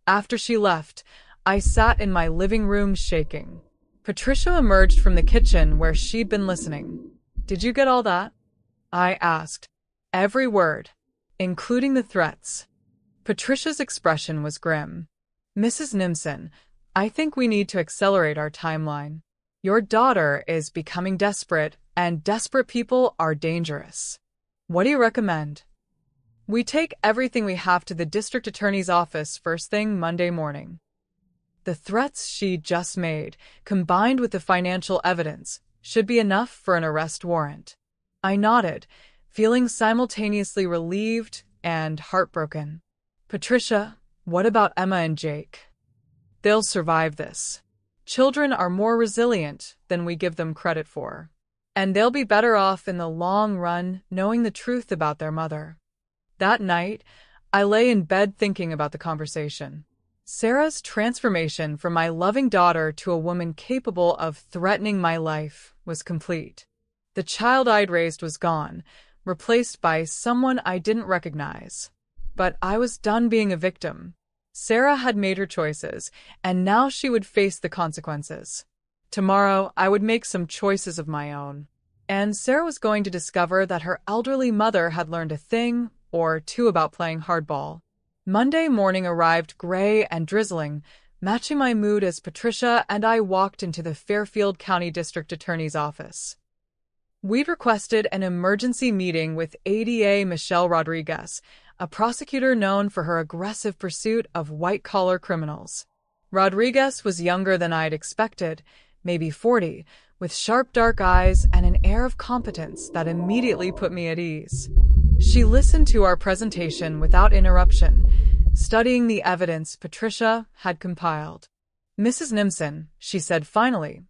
After she left, I sat in my living room shaking. Patricia emerged from the kitchen where she'd been listening. Did you get all that? I asked. Every word, including the threats. Patricia's expression was grim. Mrs. Nimson, I think we need to accelerate our timeline. Your daughter is becoming desperate, and desperate people are dangerous. What do you recommend? We take everything we have to the district attorney's office first thing Monday morning. The threats she just made, combined with the financial evidence, should be enough for an arrest warrant. I nodded, feeling simultaneously relieved and heartbroken. Patricia, what about Emma and Jake? They'll survive this. Children are more resilient than we give them credit for. And they'll be better off in the long run knowing the truth about their mother. That night, I lay in bed thinking about the conversation. Sarah's transformation from my loving daughter to a woman capable of threatening my life was complete. The child I'd raised was gone, replaced by someone I didn't recognize. But I was done being a victim. Sarah had made her choices, and now she would face the consequences. Tomorrow, I would make some choices of my own. And Sarah was going to discover that her elderly mother had learned a thing or two about playing hardball. Monday morning arrived gray and drizzling, matching my mood as Patricia and I walked into the Fairfield County District Attorney's office. We'd requested an emergency meeting with ADA Michelle Rodriguez, a prosecutor known for her aggressive pursuit of white-collar criminals. Rodriguez was younger than I'd expected, maybe 40, with sharp dark eyes and an air of competence that immediately put me at ease. She listened to our presentation without interruption, studying the evidence Patricia had compiled. "Mrs. Nimson," she said finally,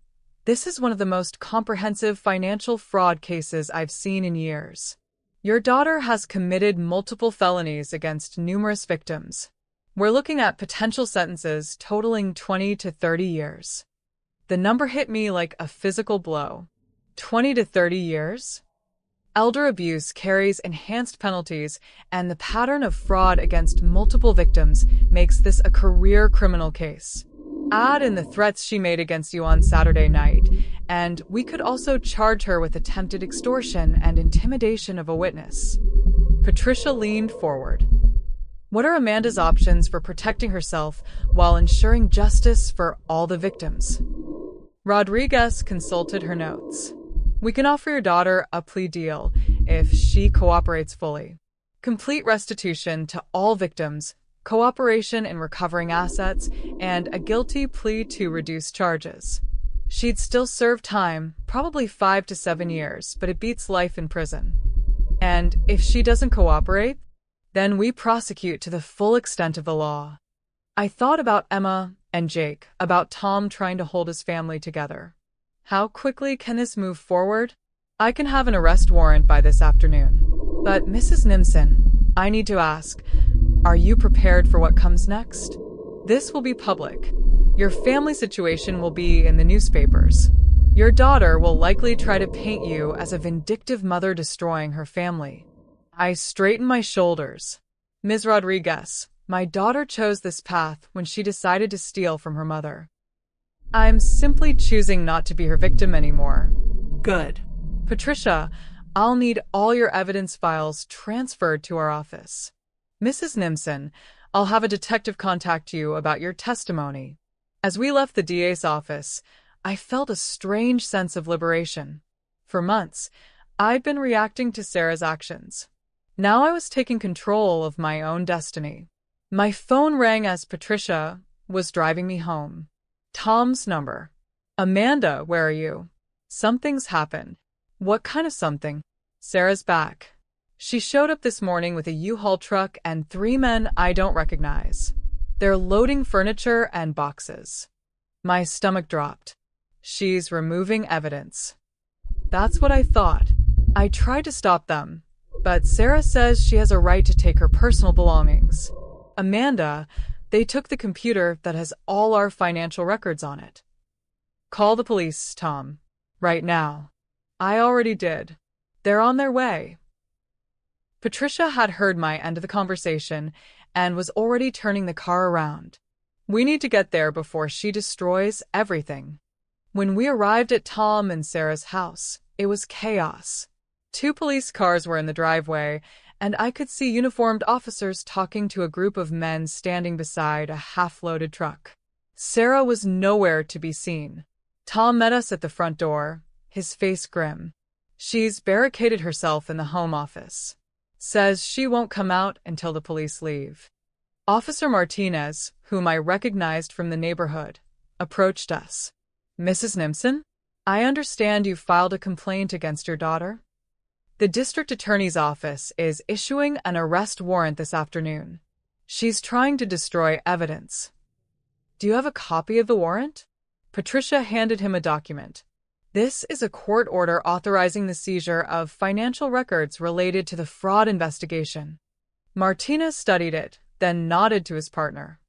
"this is one of the most comprehensive financial fraud cases I've seen in years. Your daughter has committed multiple felonies against numerous victims. We're looking at potential sentences totaling 20 to 30 years. The number hit me like a physical blow. 20 to 30 years? Elder abuse carries enhanced penalties, and the pattern of fraud against multiple victims makes this a career criminal case. Add in the threats she made against you on Saturday night, and we could also charge her with attempted extortion and intimidation of a witness." Patricia leaned forward. "What are Amanda's options for protecting herself while ensuring justice for all the victims?" Rodriguez consulted her notes. "We can offer your daughter a plea deal if she cooperates fully. Complete restitution to all victims, cooperation in recovering assets, and a guilty plea to reduced charges. She'd still serve time, probably 5 to 7 years, but it beats life in prison. And if she doesn't cooperate, then we prosecute to the full extent of the law." I thought about Emma and Jake, about Tom trying to hold his family together. How quickly can this move forward? I can have an arrest warrant by this afternoon. But Mrs. Nimson, I need to ask, are you prepared for what comes next? This will be public. Your family situation will be in the newspapers. Your daughter will likely try to paint you as a vindictive mother destroying her family. I straighten my shoulders. "Ms. Rodriguez, my daughter chose this path when she decided to steal from her mother. I'm simply choosing not to be her victim anymore."
Good.
"Patricia, I'll need all your evidence files transferred to our office. Mrs. Nimson, I'll have a detective contact you about your testimony." As we left the DA's office, I felt a strange sense of liberation. For months, I'd been reacting to Sarah's actions. Now I was taking control of my own destiny. My phone rang as Patricia was driving me home. Tom's number. "Amanda, where are you? Something's happened." "What kind of something?" "Sarah's back. She showed up this morning with a U-Haul truck and 3 men I don't recognize. They're loading furniture and boxes." My stomach dropped. She's removing evidence. That's what I thought. I tried to stop them, but Sarah says she has a right to take her personal belongings. "Amanda, they took the computer that has all our financial records on it." "Call the police, Tom. Right now." "I already did. They're on their way." Patricia had heard my end of the conversation and was already turning the car around. "We need to get there before she destroys everything." When we arrived at Tom and Sarah's house, it was chaos. 2 police cars were in the driveway, and I could see uniformed officers talking to a group of men standing beside a half-loaded truck. Sarah was nowhere to be seen. Tom met us at the front door, his face grim. "She's barricaded herself in the home office. Says she won't come out until the police leave." Officer Martinez, whom I recognized from the neighborhood, approached us. "Mrs. Nimson, I understand you filed a complaint against your daughter. The district attorney's office is issuing an arrest warrant this afternoon. She's trying to destroy evidence. Do you have a copy of the warrant?" Patricia handed him a document. "This is a court order authorizing the seizure of financial records related to the fraud investigation." Martinez studied it, then nodded to his partner.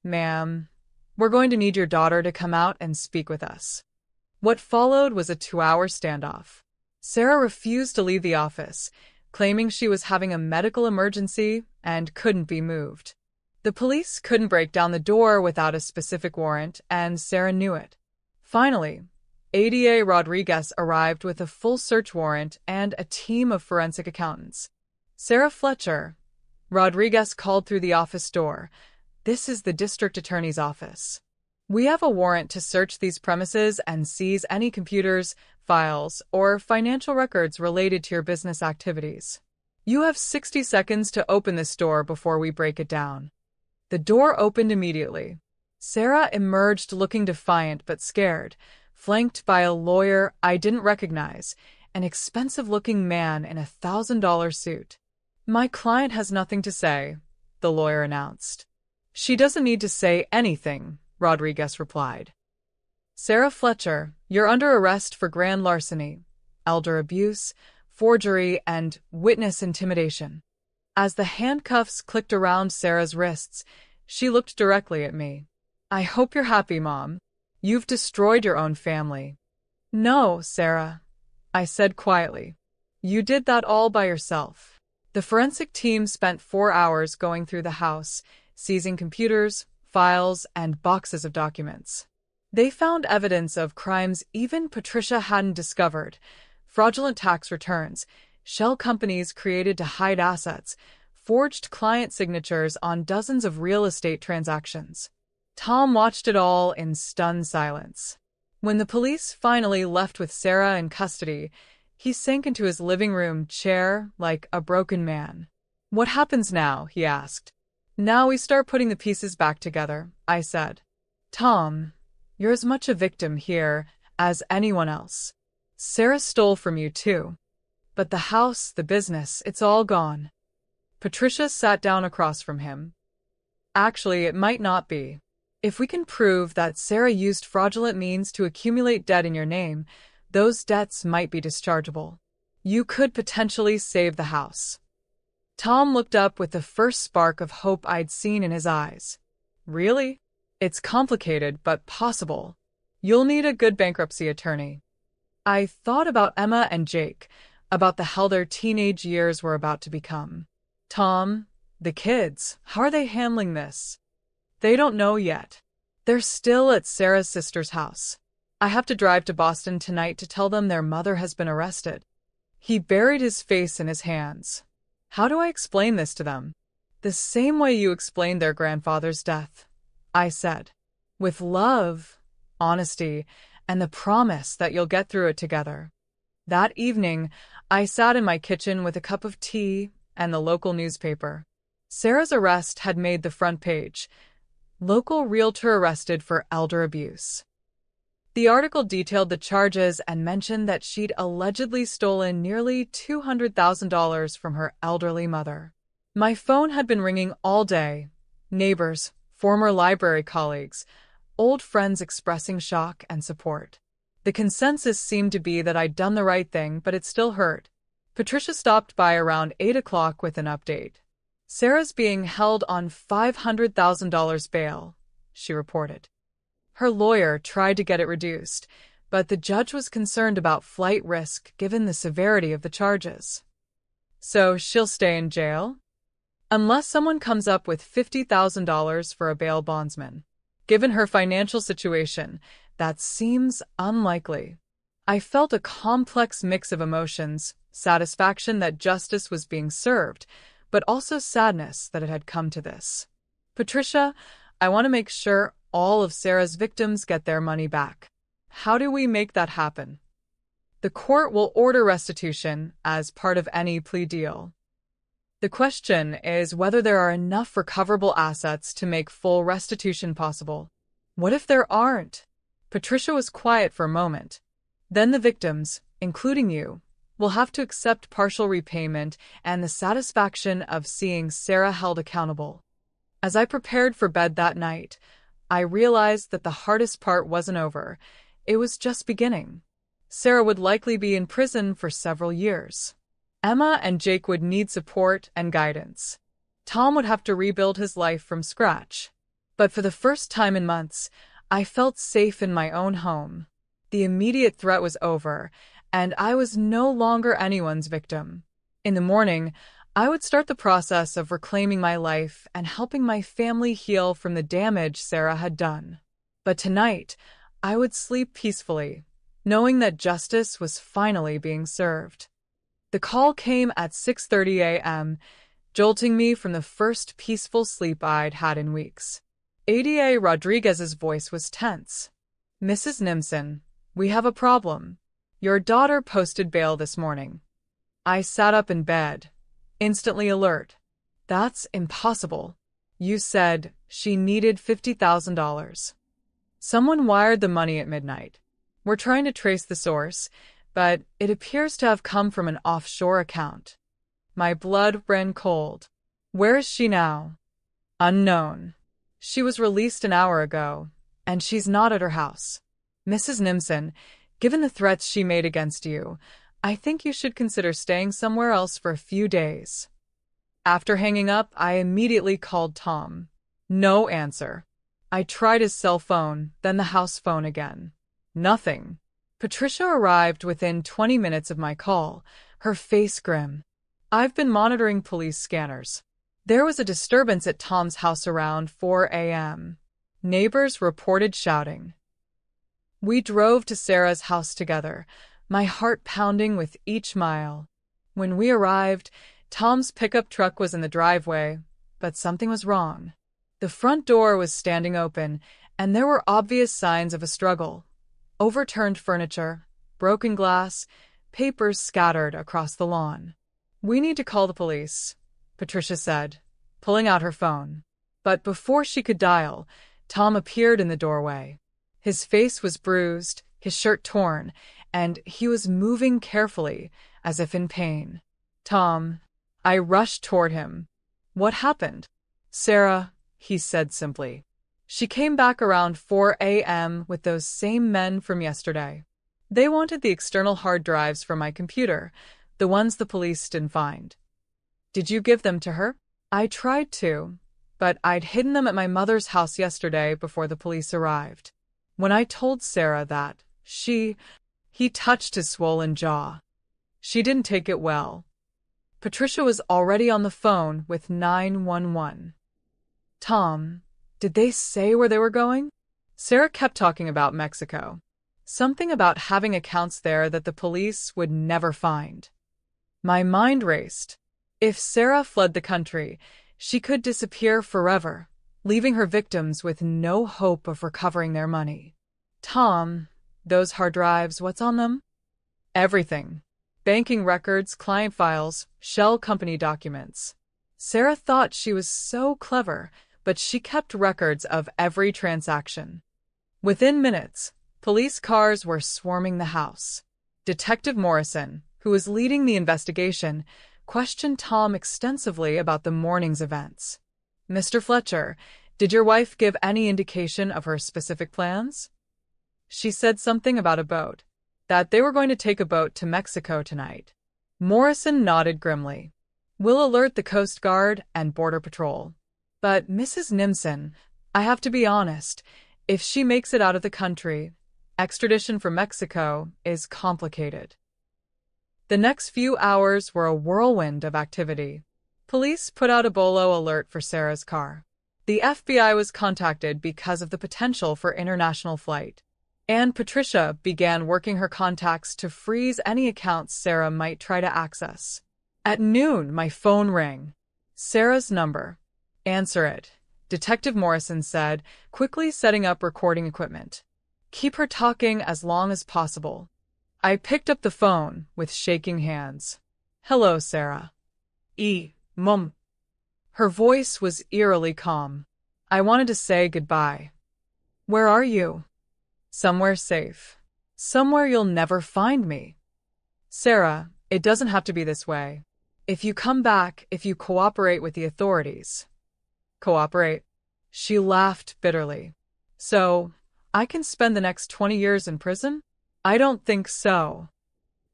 "Ma'am, we're going to need your daughter to come out and speak with us." What followed was a 2-hour standoff. Sarah refused to leave the office, claiming she was having a medical emergency and couldn't be moved. The police couldn't break down the door without a specific warrant, and Sarah knew it. Finally, ADA Rodriguez arrived with a full search warrant and a team of forensic accountants. "Sarah Fletcher," Rodriguez called through the office door. "This is the district attorney's office. We have a warrant to search these premises and seize any computers, files, or financial records related to your business activities. You have 60 seconds to open this door before we break it down." The door opened immediately. Sarah emerged looking defiant but scared, flanked by a lawyer I didn't recognize, an expensive-looking man in $1,000 suit. "My client has nothing to say," the lawyer announced. "She doesn't need to say anything," Rodriguez replied. "Sarah Fletcher, you're under arrest for grand larceny, elder abuse, forgery, and witness intimidation." As the handcuffs clicked around Sarah's wrists, she looked directly at me. "I hope you're happy, Mom. You've destroyed your own family." "No, Sarah," I said quietly. "You did that all by yourself." The forensic team spent 4 hours going through the house, seizing computers, files, and boxes of documents. They found evidence of crimes even Patricia hadn't discovered: fraudulent tax returns, shell companies created to hide assets, forged client signatures on dozens of real estate transactions. Tom watched it all in stunned silence. When the police finally left with Sarah in custody, he sank into his living room chair like a broken man. "What happens now?" he asked. "Now we start putting the pieces back together," I said. "Tom, you're as much a victim here as anyone else. Sarah stole from you too. But the house, the business, it's all gone." Patricia sat down across from him. "Actually, it might not be. If we can prove that Sarah used fraudulent means to accumulate debt in your name, those debts might be dischargeable. You could potentially save the house." Tom looked up with the first spark of hope I'd seen in his eyes. "Really? It's complicated, but possible. You'll need a good bankruptcy attorney." I thought about Emma and Jake, about the hell their teenage years were about to become. "Tom, the kids, how are they handling this?" "They don't know yet. They're still at Sarah's sister's house. I have to drive to Boston tonight to tell them their mother has been arrested." He buried his face in his hands. "How do I explain this to them?" "The same way you explained their grandfather's death," I said. "With love, honesty, and the promise that you'll get through it together." That evening, I sat in my kitchen with a cup of tea and the local newspaper. Sarah's arrest had made the front page. "Local realtor arrested for elder abuse." The article detailed the charges and mentioned that she'd allegedly stolen nearly $200,000 from her elderly mother. My phone had been ringing all day. Neighbors, former library colleagues, old friends expressing shock and support. The consensus seemed to be that I'd done the right thing, but it still hurt. Patricia stopped by around 8 o'clock with an update. "Sarah's being held on $500,000 bail," she reported. Her lawyer tried to get it reduced, but the judge was concerned about flight risk given the severity of the charges. "So she'll stay in jail?" "Unless someone comes up with $50,000 for a bail bondsman. Given her financial situation, that seems unlikely." I felt a complex mix of emotions: satisfaction that justice was being served, but also sadness that it had come to this. "Patricia, I want to make sure all of Sarah's victims get their money back. How do we make that happen?" "The court will order restitution as part of any plea deal. The question is whether there are enough recoverable assets to make full restitution possible." "What if there aren't?" Patricia was quiet for a moment. "Then the victims, including you, will have to accept partial repayment and the satisfaction of seeing Sarah held accountable." As I prepared for bed that night, I realized that the hardest part wasn't over. It was just beginning. Sarah would likely be in prison for several years. Emma and Jake would need support and guidance. Tom would have to rebuild his life from scratch. But for the first time in months, I felt safe in my own home. The immediate threat was over, and I was no longer anyone's victim. In the morning, I would start the process of reclaiming my life and helping my family heal from the damage Sarah had done. But tonight, I would sleep peacefully, knowing that justice was finally being served. The call came at 6:30 a.m., jolting me from the first peaceful sleep I'd had in weeks. ADA Rodriguez's voice was tense. "Mrs. Nimson, we have a problem. Your daughter posted bail this morning." I sat up in bed, instantly alert. "That's impossible. You said she needed $50,000. Someone wired the money at midnight. We're trying to trace the source, but it appears to have come from an offshore account. My blood ran cold. Where is she now? Unknown. She was released an hour ago, and she's not at her house. Mrs. Nimson, given the threats she made against you, I think you should consider staying somewhere else for a few days. After hanging up, I immediately called Tom. No answer. I tried his cell phone, then the house phone again. Nothing. Patricia arrived within 20 minutes of my call, her face grim. I've been monitoring police scanners. There was a disturbance at Tom's house around 4 a.m. Neighbors reported shouting. We drove to Sarah's house together, my heart pounding with each mile. When we arrived, Tom's pickup truck was in the driveway, but something was wrong. The front door was standing open, and there were obvious signs of a struggle. Overturned furniture, broken glass, papers scattered across the lawn. We need to call the police, Patricia said, pulling out her phone. But before she could dial, Tom appeared in the doorway. His face was bruised, his shirt torn, and he was moving carefully, as if in pain. Tom. I rushed toward him. What happened? Sarah, he said simply. She came back around 4 a.m. with those same men from yesterday. They wanted the external hard drives from my computer, the ones the police didn't find. Did you give them to her? I tried to, but I'd hidden them at my mother's house yesterday before the police arrived. When I told Sarah that, he touched his swollen jaw. She didn't take it well. Patricia was already on the phone with 911. Tom, did they say where they were going? Sarah kept talking about Mexico. Something about having accounts there that the police would never find. My mind raced. If Sarah fled the country, she could disappear forever, leaving her victims with no hope of recovering their money. Tom, those hard drives, what's on them? Everything. Banking records, client files, shell company documents. Sarah thought she was so clever, but she kept records of every transaction. Within minutes, police cars were swarming the house. Detective Morrison, who was leading the investigation, questioned Tom extensively about the morning's events. Mr. Fletcher, did your wife give any indication of her specific plans? She said something about a boat, that they were going to take a boat to Mexico tonight. Morrison nodded grimly. We'll alert the Coast Guard and Border Patrol. But Mrs. Nimson, I have to be honest, if she makes it out of the country, extradition from Mexico is complicated. The next few hours were a whirlwind of activity. Police put out a BOLO alert for Sarah's car. The FBI was contacted because of the potential for international flight. And Patricia began working her contacts to freeze any accounts Sarah might try to access. At noon, my phone rang. Sarah's number. Answer it, Detective Morrison said, quickly setting up recording equipment. Keep her talking as long as possible. I picked up the phone with shaking hands. Hello, Sarah. Mom. Her voice was eerily calm. I wanted to say goodbye. Where are you? Somewhere safe. Somewhere you'll never find me. Sarah, it doesn't have to be this way. If you come back, if you cooperate with the authorities. Cooperate? She laughed bitterly. So, I can spend the next 20 years in prison? I don't think so.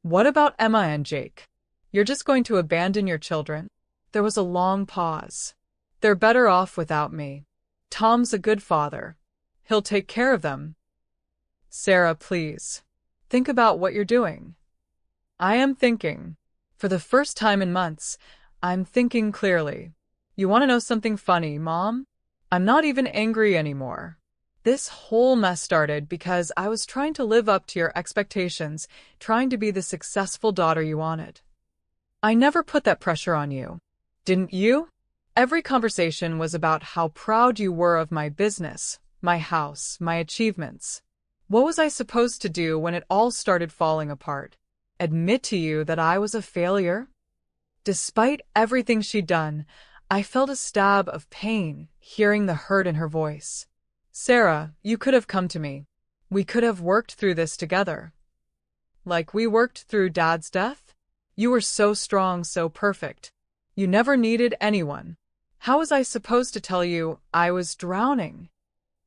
What about Emma and Jake? You're just going to abandon your children? There was a long pause. They're better off without me. Tom's a good father. He'll take care of them. Sarah, please. Think about what you're doing. I am thinking. For the first time in months, I'm thinking clearly. You want to know something funny, Mom? I'm not even angry anymore. This whole mess started because I was trying to live up to your expectations, trying to be the successful daughter you wanted. I never put that pressure on you. Didn't you? Every conversation was about how proud you were of my business, my house, my achievements. What was I supposed to do when it all started falling apart? Admit to you that I was a failure? Despite everything she'd done, I felt a stab of pain, hearing the hurt in her voice. Sarah, you could have come to me. We could have worked through this together. Like we worked through Dad's death? You were so strong, so perfect. You never needed anyone. How was I supposed to tell you I was drowning?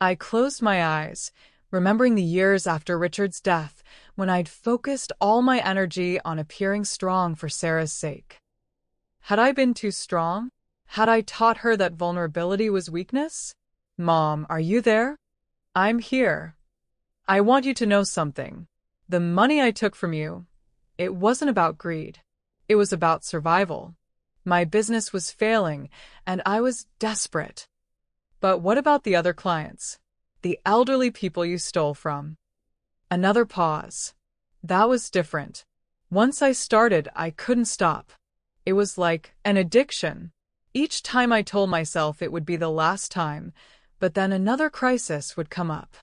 I closed my eyes, remembering the years after Richard's death, when I'd focused all my energy on appearing strong for Sarah's sake. Had I been too strong? Had I taught her that vulnerability was weakness? Mom, are you there? I'm here. I want you to know something. The money I took from you, it wasn't about greed. It was about survival. My business was failing, and I was desperate. But what about the other clients? The elderly people you stole from? Another pause. That was different. Once I started, I couldn't stop. It was like an addiction. Each time I told myself it would be the last time, but then another crisis would come up.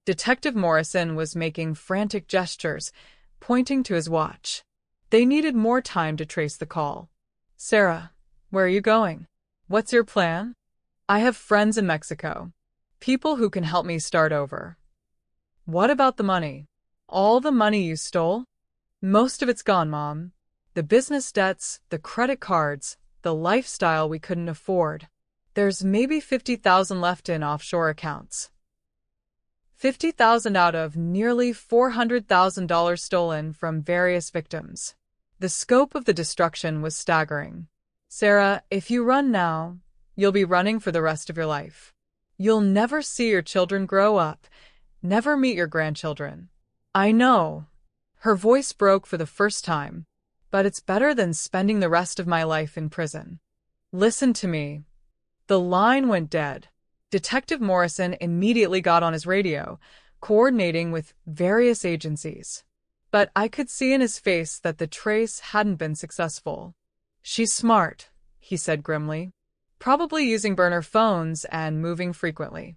Detective Morrison was making frantic gestures, pointing to his watch. They needed more time to trace the call. Sarah, where are you going? What's your plan? I have friends in Mexico. People who can help me start over. What about the money? All the money you stole? Most of it's gone, Mom. The business debts, the credit cards, the lifestyle we couldn't afford. There's maybe $50,000 left in offshore accounts. $50,000 out of nearly $400,000 stolen from various victims. The scope of the destruction was staggering. Sarah, if you run now, you'll be running for the rest of your life. You'll never see your children grow up, never meet your grandchildren. I know. Her voice broke for the first time. But it's better than spending the rest of my life in prison. Listen to me. The line went dead. Detective Morrison immediately got on his radio, coordinating with various agencies. But I could see in his face that the trace hadn't been successful. She's smart, he said grimly. Probably using burner phones and moving frequently.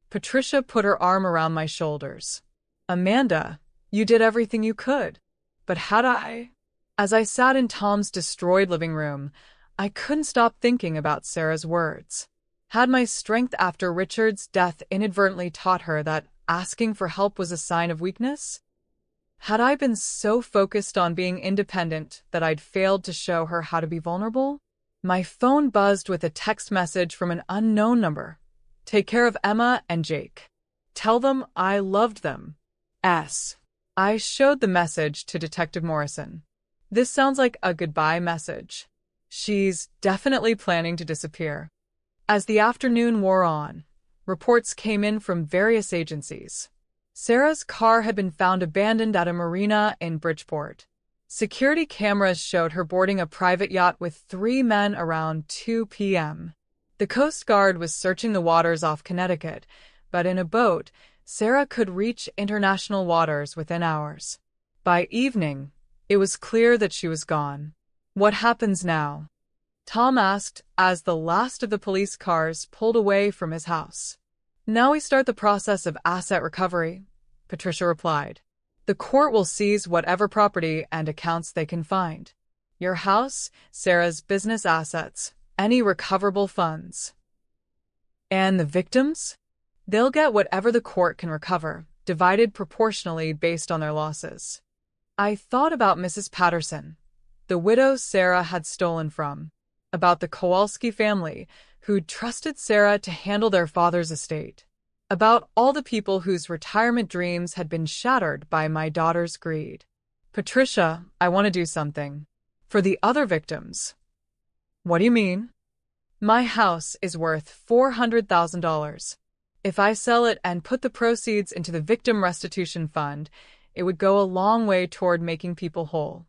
Patricia put her arm around my shoulders. Amanda, you did everything you could. But had I? As I sat in Tom's destroyed living room, I couldn't stop thinking about Sarah's words. Had my strength after Richard's death inadvertently taught her that asking for help was a sign of weakness? Had I been so focused on being independent that I'd failed to show her how to be vulnerable? My phone buzzed with a text message from an unknown number. Take care of Emma and Jake. Tell them I loved them. S. I showed the message to Detective Morrison. This sounds like a goodbye message. She's definitely planning to disappear. As the afternoon wore on, reports came in from various agencies. Sarah's car had been found abandoned at a marina in Bridgeport. Security cameras showed her boarding a private yacht with 3 men around 2 p.m. The Coast Guard was searching the waters off Connecticut, but in a boat, Sarah could reach international waters within hours. By evening, it was clear that she was gone. What happens now? Tom asked as the last of the police cars pulled away from his house. Now we start the process of asset recovery, Patricia replied. The court will seize whatever property and accounts they can find. Your house, Sarah's business assets, any recoverable funds. And the victims? They'll get whatever the court can recover, divided proportionally based on their losses. I thought about Mrs. Patterson, the widow Sarah had stolen from, about the Kowalski family, who'd trusted Sarah to handle their father's estate, about all the people whose retirement dreams had been shattered by my daughter's greed. Patricia, I want to do something. For the other victims. What do you mean? My house is worth $400,000. If I sell it and put the proceeds into the Victim Restitution Fund, it would go a long way toward making people whole.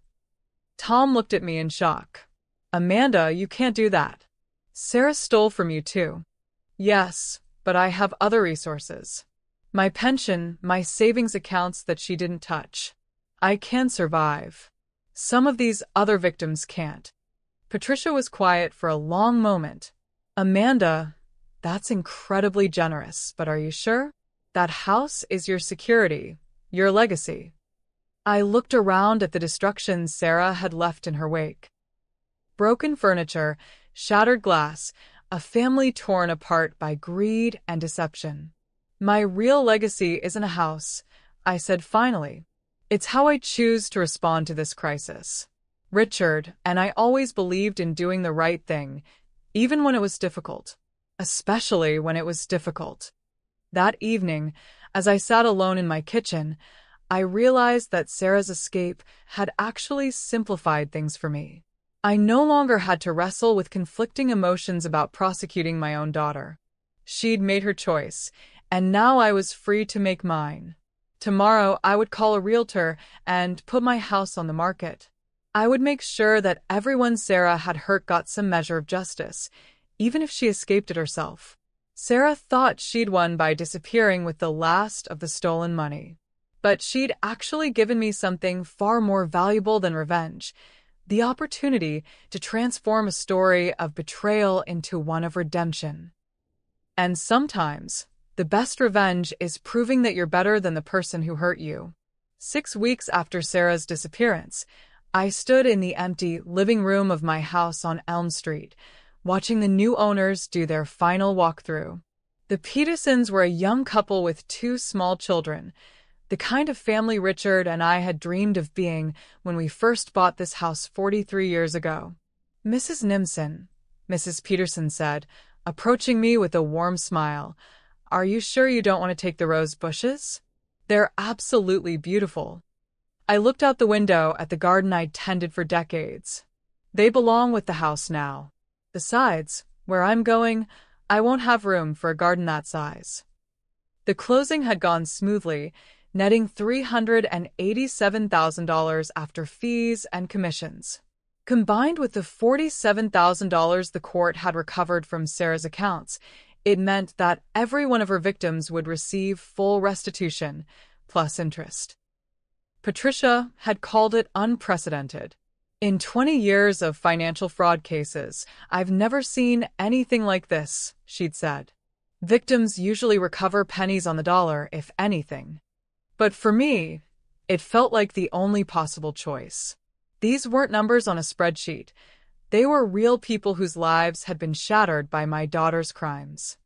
Tom looked at me in shock. Amanda, you can't do that. Sarah stole from you too. Yes, but I have other resources. My pension, my savings accounts that she didn't touch. I can survive. Some of these other victims can't. Patricia was quiet for a long moment. Amanda, that's incredibly generous, but are you sure? That house is your security, your legacy. I looked around at the destruction Sarah had left in her wake. Broken furniture, shattered glass, a family torn apart by greed and deception. My real legacy isn't a house, I said finally. It's how I choose to respond to this crisis. Richard and I always believed in doing the right thing, even when it was difficult. Especially when it was difficult. That evening, as I sat alone in my kitchen, I realized that Sarah's escape had actually simplified things for me. I no longer had to wrestle with conflicting emotions about prosecuting my own daughter. She'd made her choice, and now I was free to make mine. Tomorrow, I would call a realtor and put my house on the market. I would make sure that everyone Sarah had hurt got some measure of justice, even if she escaped it herself. Sarah thought she'd won by disappearing with the last of the stolen money. But she'd actually given me something far more valuable than revenge, the opportunity to transform a story of betrayal into one of redemption. And sometimes, the best revenge is proving that you're better than the person who hurt you. 6 weeks after Sarah's disappearance, I stood in the empty living room of my house on Elm Street, watching the new owners do their final walkthrough. The Petersons were a young couple with 2 small children, the kind of family Richard and I had dreamed of being when we first bought this house 43 years ago. Mrs. Nimson, Mrs. Peterson said, approaching me with a warm smile, "Are you sure you don't want to take the rose bushes? They're absolutely beautiful." I looked out the window at the garden I'd tended for decades. They belong with the house now. Besides, where I'm going, I won't have room for a garden that size. The closing had gone smoothly, netting $387,000 after fees and commissions. Combined with the $47,000 the court had recovered from Sarah's accounts, it meant that every one of her victims would receive full restitution, plus interest. Patricia had called it unprecedented. "In 20 years of financial fraud cases, I've never seen anything like this," she'd said. "Victims usually recover pennies on the dollar, if anything." But for me, it felt like the only possible choice. These weren't numbers on a spreadsheet. They were real people whose lives had been shattered by my daughter's crimes.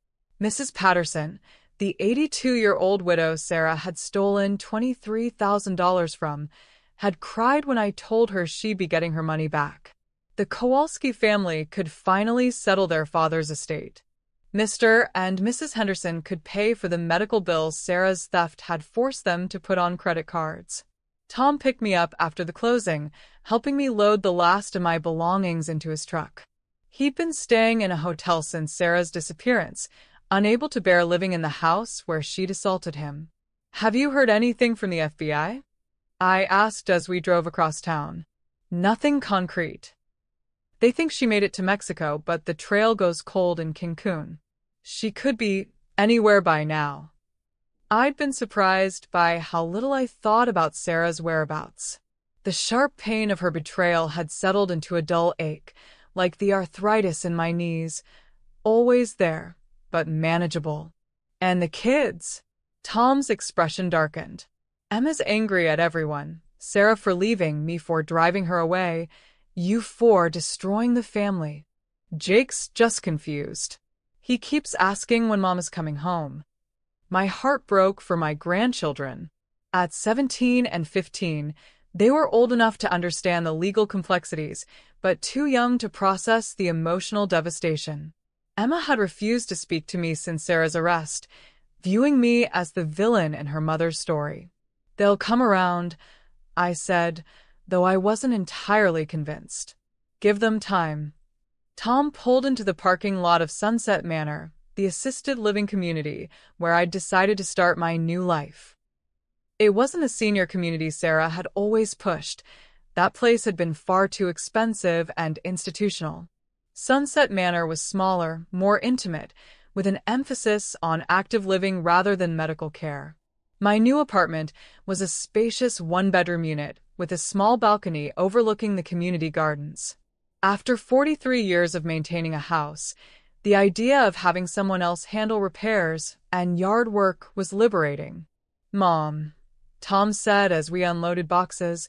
Mrs. Patterson, the 82-year-old widow Sarah had stolen $23,000 from, had cried when I told her she'd be getting her money back. The Kowalski family could finally settle their father's estate. Mr. and Mrs. Henderson could pay for the medical bills Sarah's theft had forced them to put on credit cards. Tom picked me up after the closing, helping me load the last of my belongings into his truck. He'd been staying in a hotel since Sarah's disappearance, unable to bear living in the house where she'd assaulted him. "Have you heard anything from the FBI?" I asked as we drove across town. "Nothing concrete. They think she made it to Mexico, but the trail goes cold in Cancun. She could be anywhere by now." I'd been surprised by how little I thought about Sarah's whereabouts. The sharp pain of her betrayal had settled into a dull ache, like the arthritis in my knees, always there, but manageable. And the kids? Tom's expression darkened. "Emma's angry at everyone. Sarah for leaving, me for driving her away, you for destroying the family. Jake's just confused. He keeps asking when Mom is coming home." My heart broke for my grandchildren. At 17 and 15, they were old enough to understand the legal complexities, but too young to process the emotional devastation. Emma had refused to speak to me since Sarah's arrest, viewing me as the villain in her mother's story. "They'll come around," I said, though I wasn't entirely convinced. "Give them time." Tom pulled into the parking lot of Sunset Manor, the assisted living community where I'd decided to start my new life. It wasn't a senior community Sarah had always pushed. That place had been far too expensive and institutional. Sunset Manor was smaller, more intimate, with an emphasis on active living rather than medical care. My new apartment was a spacious one-bedroom unit with a small balcony overlooking the community gardens. After 43 years of maintaining a house, the idea of having someone else handle repairs and yard work was liberating. "Mom," Tom said as we unloaded boxes,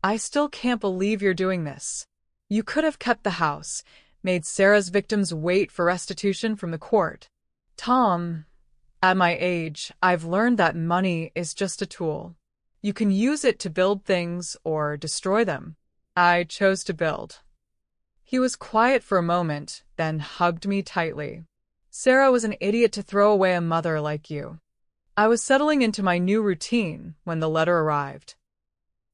"I still can't believe you're doing this. You could have kept the house, made Sarah's victims wait for restitution from the court. Tom, at my age, I've learned that money is just a tool. You can use it to build things or destroy them. I chose to build. He was quiet for a moment, then hugged me tightly. Sarah was an idiot to throw away a mother like you. I was settling into my new routine when the letter arrived.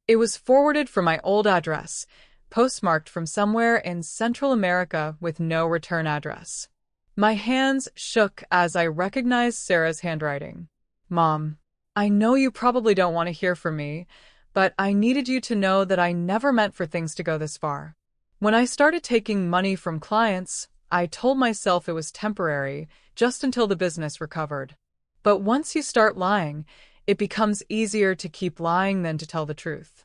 It was forwarded from my old address, postmarked from somewhere in Central America with no return address. My hands shook as I recognized Sarah's handwriting. Mom, I know you probably don't want to hear from me, but I needed you to know that I never meant for things to go this far. When I started taking money from clients, I told myself it was temporary, just until the business recovered. But once you start lying, it becomes easier to keep lying than to tell the truth.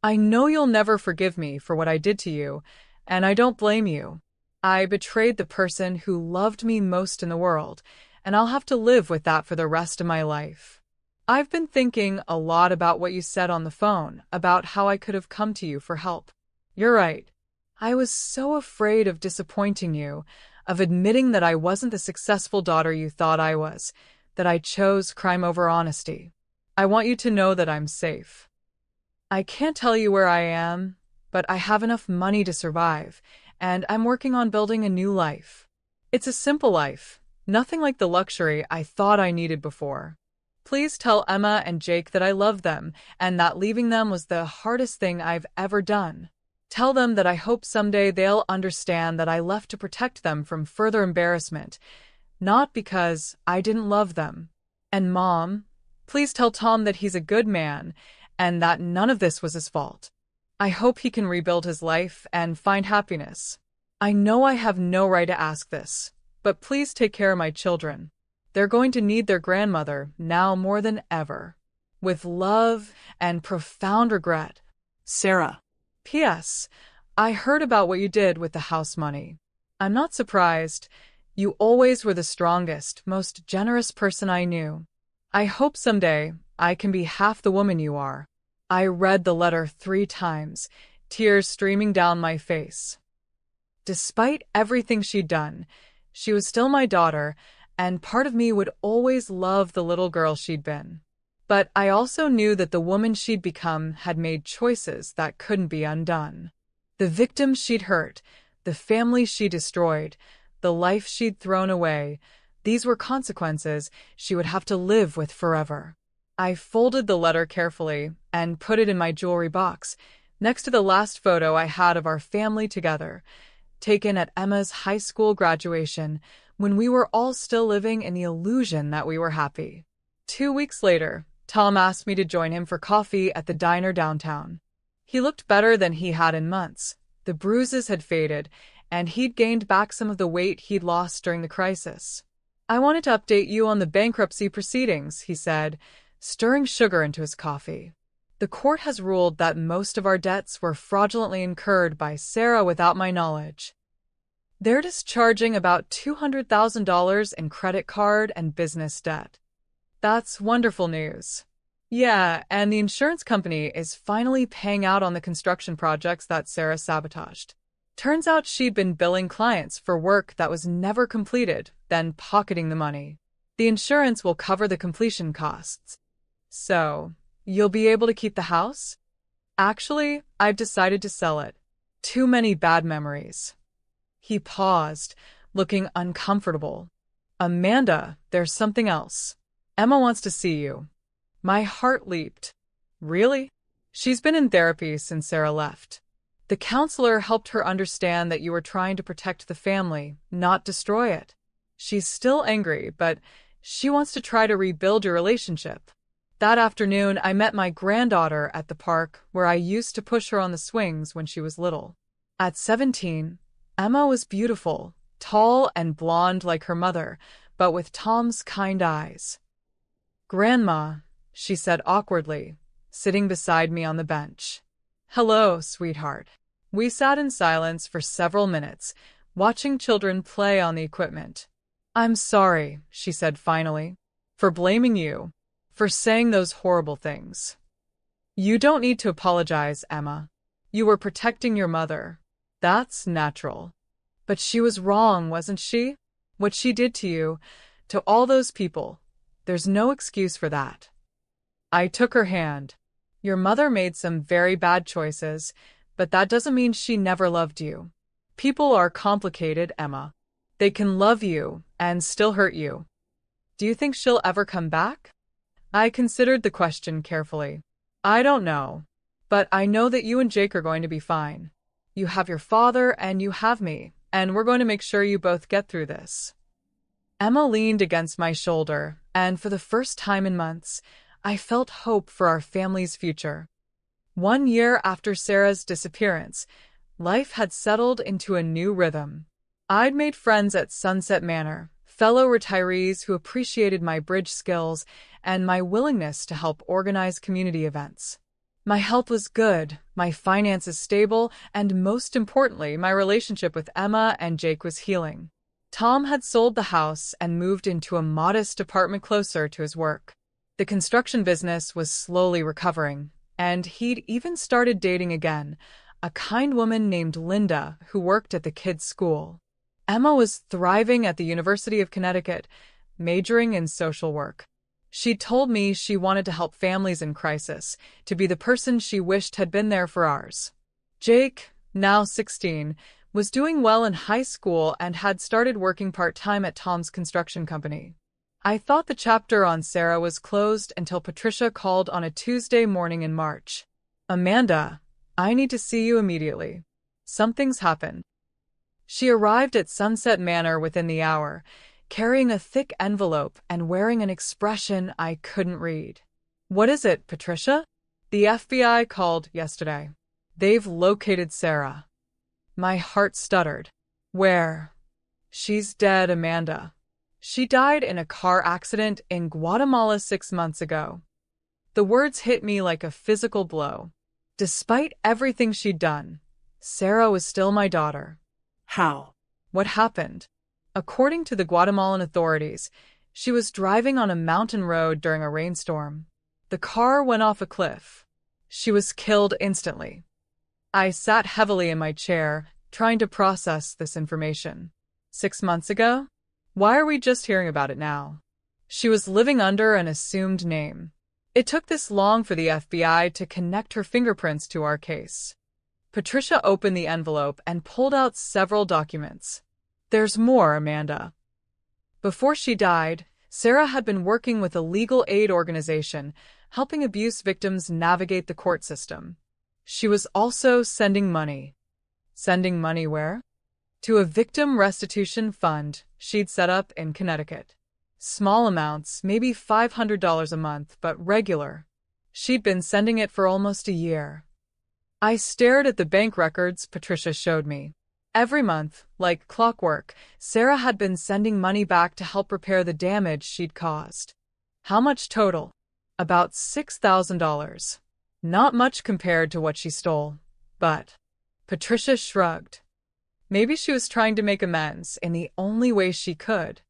I know you'll never forgive me for what I did to you, and I don't blame you. I betrayed the person who loved me most in the world, and I'll have to live with that for the rest of my life. I've been thinking a lot about what you said on the phone, about how I could have come to you for help. You're right. I was so afraid of disappointing you, of admitting that I wasn't the successful daughter you thought I was, that I chose crime over honesty. I want you to know that I'm safe. I can't tell you where I am, but I have enough money to survive, and I'm working on building a new life. It's a simple life, nothing like the luxury I thought I needed before. Please tell Emma and Jake that I love them, and that leaving them was the hardest thing I've ever done. Tell them that I hope someday they'll understand that I left to protect them from further embarrassment, not because I didn't love them. And Mom, please tell Tom that he's a good man, and that none of this was his fault. I hope he can rebuild his life and find happiness. I know I have no right to ask this, but please take care of my children. They're going to need their grandmother now more than ever. With love and profound regret,
Sarah.
P.S. I heard about what you did with the house money. I'm not surprised. You always were the strongest, most generous person I knew. I hope someday I can be half the woman you are. I read the letter 3 times, tears streaming down my face. Despite everything she'd done, she was still my daughter, and part of me would always love the little girl she'd been. But I also knew that the woman she'd become had made choices that couldn't be undone. The victims she'd hurt, the family she destroyed, the life she'd thrown away, these were consequences she would have to live with forever. I folded the letter carefully and put it in my jewelry box, next to the last photo I had of our family together, taken at Emma's high school graduation, when we were all still living in the illusion that we were happy. 2 weeks later, Tom asked me to join him for coffee at the diner downtown. He looked better than he had in months. The bruises had faded, and he'd gained back some of the weight he'd lost during the crisis. I wanted to update you on the bankruptcy proceedings, he said, stirring sugar into his coffee. The court has ruled that most of our debts were fraudulently incurred by Sarah without my knowledge. They're discharging about $200,000 in credit card and business debt. That's wonderful news. Yeah, and the insurance company is finally paying out on the construction projects that Sarah sabotaged. Turns out she'd been billing clients for work that was never completed, then pocketing the money. The insurance will cover the completion costs. So, you'll be able to keep the house? Actually, I've decided to sell it. Too many bad memories. He paused, looking uncomfortable. Amanda, there's something else. Emma wants to see you. My heart leaped. Really? She's been in therapy since Sarah left. The counselor helped her understand that you were trying to protect the family, not destroy it. She's still angry, but she wants to try to rebuild your relationship. That afternoon, I met my granddaughter at the park where I used to push her on the swings when she was little. At 17, Emma was beautiful, tall and blonde like her mother, but with Tom's kind eyes. Grandma, she said awkwardly, sitting beside me on the bench. Hello, sweetheart. We sat in silence for several minutes, watching children play on the equipment. I'm sorry, she said finally, for blaming you, for saying those horrible things. You don't need to apologize, Emma. You were protecting your mother. That's natural. But she was wrong, wasn't she? What she did to you, to all those people, there's no excuse for that. I took her hand. Your mother made some very bad choices, but that doesn't mean she never loved you. People are complicated, Emma. They can love you and still hurt you. Do you think she'll ever come back? I considered the question carefully. I don't know. But I know that you and Jake are going to be fine. You have your father and you have me, and we're going to make sure you both get through this. Emma leaned against my shoulder, and for the first time in months, I felt hope for our family's future. 1 year after Sarah's disappearance, life had settled into a new rhythm. I'd made friends at Sunset Manor, fellow retirees who appreciated my bridge skills and my willingness to help organize community events. My health was good, my finances stable, and most importantly, my relationship with Emma and Jake was healing. Tom had sold the house and moved into a modest apartment closer to his work. The construction business was slowly recovering, and he'd even started dating again, a kind woman named Linda who worked at the kids' school. Emma was thriving at the University of Connecticut, majoring in social work. She told me she wanted to help families in crisis, to be the person she wished had been there for ours. Jake, now 16, was doing well in high school and had started working part-time at Tom's construction company. I thought the chapter on Sarah was closed until Patricia called on a Tuesday morning in March. Amanda, I need to see you immediately. Something's happened. She arrived at Sunset Manor within the hour, carrying a thick envelope and wearing an expression I couldn't read. What is it, Patricia? The FBI called yesterday. They've located Sarah. My heart stuttered. Where? She's dead, Amanda. She died in a car accident in Guatemala 6 months ago. The words hit me like a physical blow. Despite everything she'd done, Sarah was still my daughter.
How?
What happened? According to the Guatemalan authorities, she was driving on a mountain road during a rainstorm. The car went off a cliff. She was killed instantly. I sat heavily in my chair, trying to process this information. 6 months ago? Why are we just hearing about it now? She was living under an assumed name. It took this long for the FBI to connect her fingerprints to our case. Patricia opened the envelope and pulled out several documents. There's more, Amanda. Before she died, Sarah had been working with a legal aid organization, helping abuse victims navigate the court system. She was also sending money. Sending money where? To a victim restitution fund she'd set up in Connecticut. Small amounts, maybe $500 a month, but regular. She'd been sending it for almost a year. I stared at the bank records Patricia showed me. Every month, like clockwork, Sarah had been sending money back to help repair the damage she'd caused. How much total? About $6,000. Not much compared to what she stole, but Patricia shrugged. Maybe she was trying to make amends in the only way she could.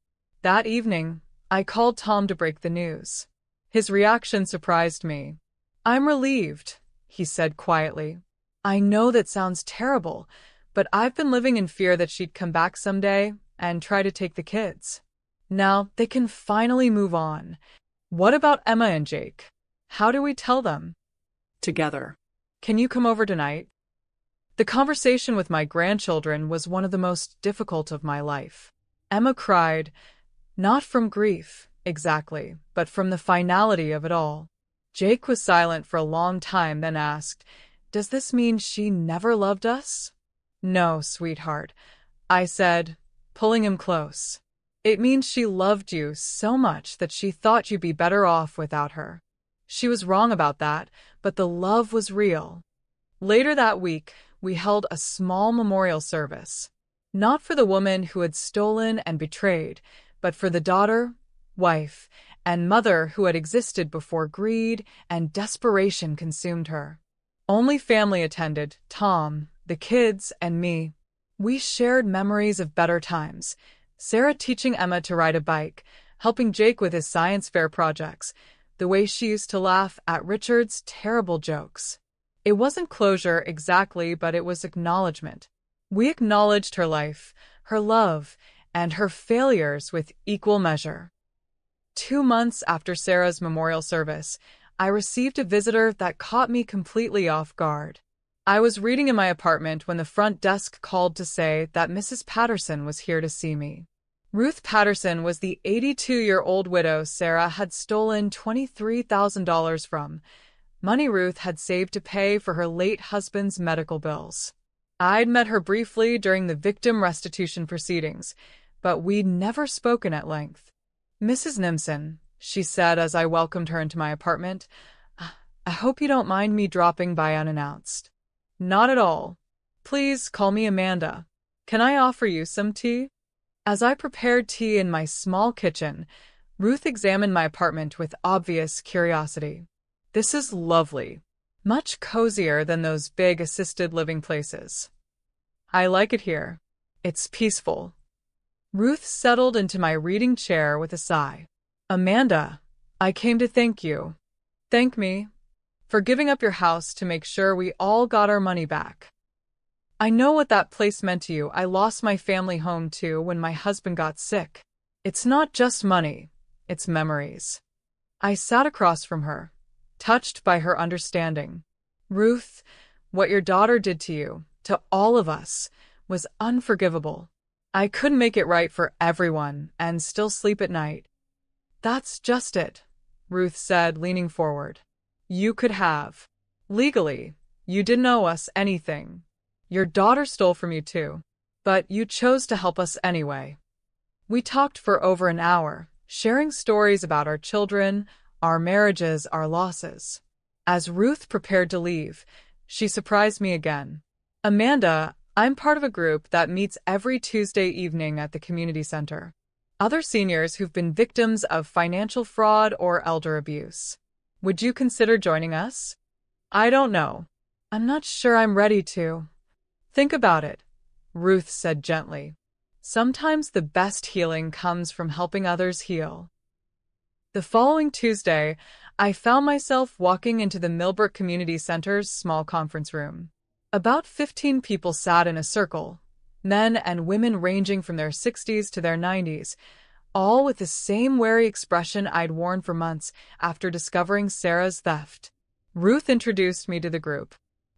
That evening, I called Tom to break the news. His reaction surprised me. I'm relieved, he said quietly. I know that sounds terrible, but I've been living in fear that she'd come back someday and try to take the kids. Now they can finally move on. What about Emma and Jake? How do we tell them?
Together.
Can you come over tonight? The conversation with my grandchildren was one of the most difficult of my life. Emma cried, not from grief, exactly, but from the finality of it all. Jake was silent for a long time, then asked, Does this mean she never loved us? No, sweetheart, I said, pulling him close. It means she loved you so much that she thought you'd be better off without her. She was wrong about that, but the love was real. Later that week, we held a small memorial service. Not for the woman who had stolen and betrayed, but for the daughter, wife, and mother who had existed before greed and desperation consumed her. Only family attended, Tom, the kids, and me. We shared memories of better times. Sarah teaching Emma to ride a bike, helping Jake with his science fair projects, the way she used to laugh at Richard's terrible jokes. It wasn't closure exactly, but it was acknowledgement. We acknowledged her life, her love, and her failures with equal measure. 2 months after Sarah's memorial service, I received a visitor that caught me completely off guard. I was reading in my apartment when the front desk called to say that Mrs. Patterson was here to see me. Ruth Patterson was the 82-year-old widow Sarah had stolen $23,000 from, money Ruth had saved to pay for her late husband's medical bills. I'd met her briefly during the victim restitution proceedings, but we'd never spoken at length. "Mrs. Nimson," she said as I welcomed her into my apartment, "I hope you don't mind me dropping by unannounced." "Not at all. Please call me Amanda. Can I offer you some tea?" As I prepared tea in my small kitchen, Ruth examined my apartment with obvious curiosity. "This is lovely. Much cozier than those big assisted living places. I like it here. It's peaceful." Ruth settled into my reading chair with a sigh. "Amanda, I came to thank you." "Thank me? For giving up your house to make sure we all got our money back. I know what that place meant to you. I lost my family home too when my husband got sick. It's not just money, it's memories." I sat across from her, touched by her understanding. "Ruth, what your daughter did to you, to all of us, was unforgivable. I couldn't make it right for everyone and still sleep at night." "That's just it," Ruth said, leaning forward. "You could have. Legally, you didn't owe us anything. Your daughter stole from you too, but you chose to help us anyway." We talked for over an hour, sharing stories about our children, our marriages, our losses. As Ruth prepared to leave, she surprised me again. "Amanda, I'm part of a group that meets every Tuesday evening at the community center. Other seniors who've been victims of financial fraud or elder abuse. Would you consider joining us?" "I don't know. I'm not sure I'm ready to." "Think about it," Ruth said gently. "Sometimes the best healing comes from helping others heal." The following Tuesday, I found myself walking into the Millbrook Community Center's small conference room. About 15 people sat in a circle, men and women ranging from their 60s to their 90s, all with the same wary expression I'd worn for months after discovering Sarah's theft. Ruth introduced me to the group.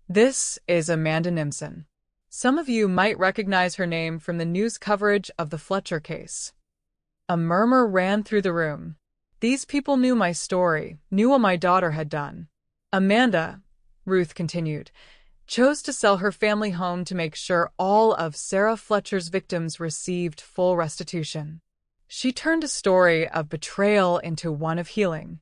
"This is Amanda Nimson. Some of you might recognize her name from the news coverage of the Fletcher case." A murmur ran through the room. These people knew my story, knew what my daughter had done. "Amanda," Ruth continued, "chose to sell her family home to make sure all of Sarah Fletcher's victims received full restitution. She turned a story of betrayal into one of healing.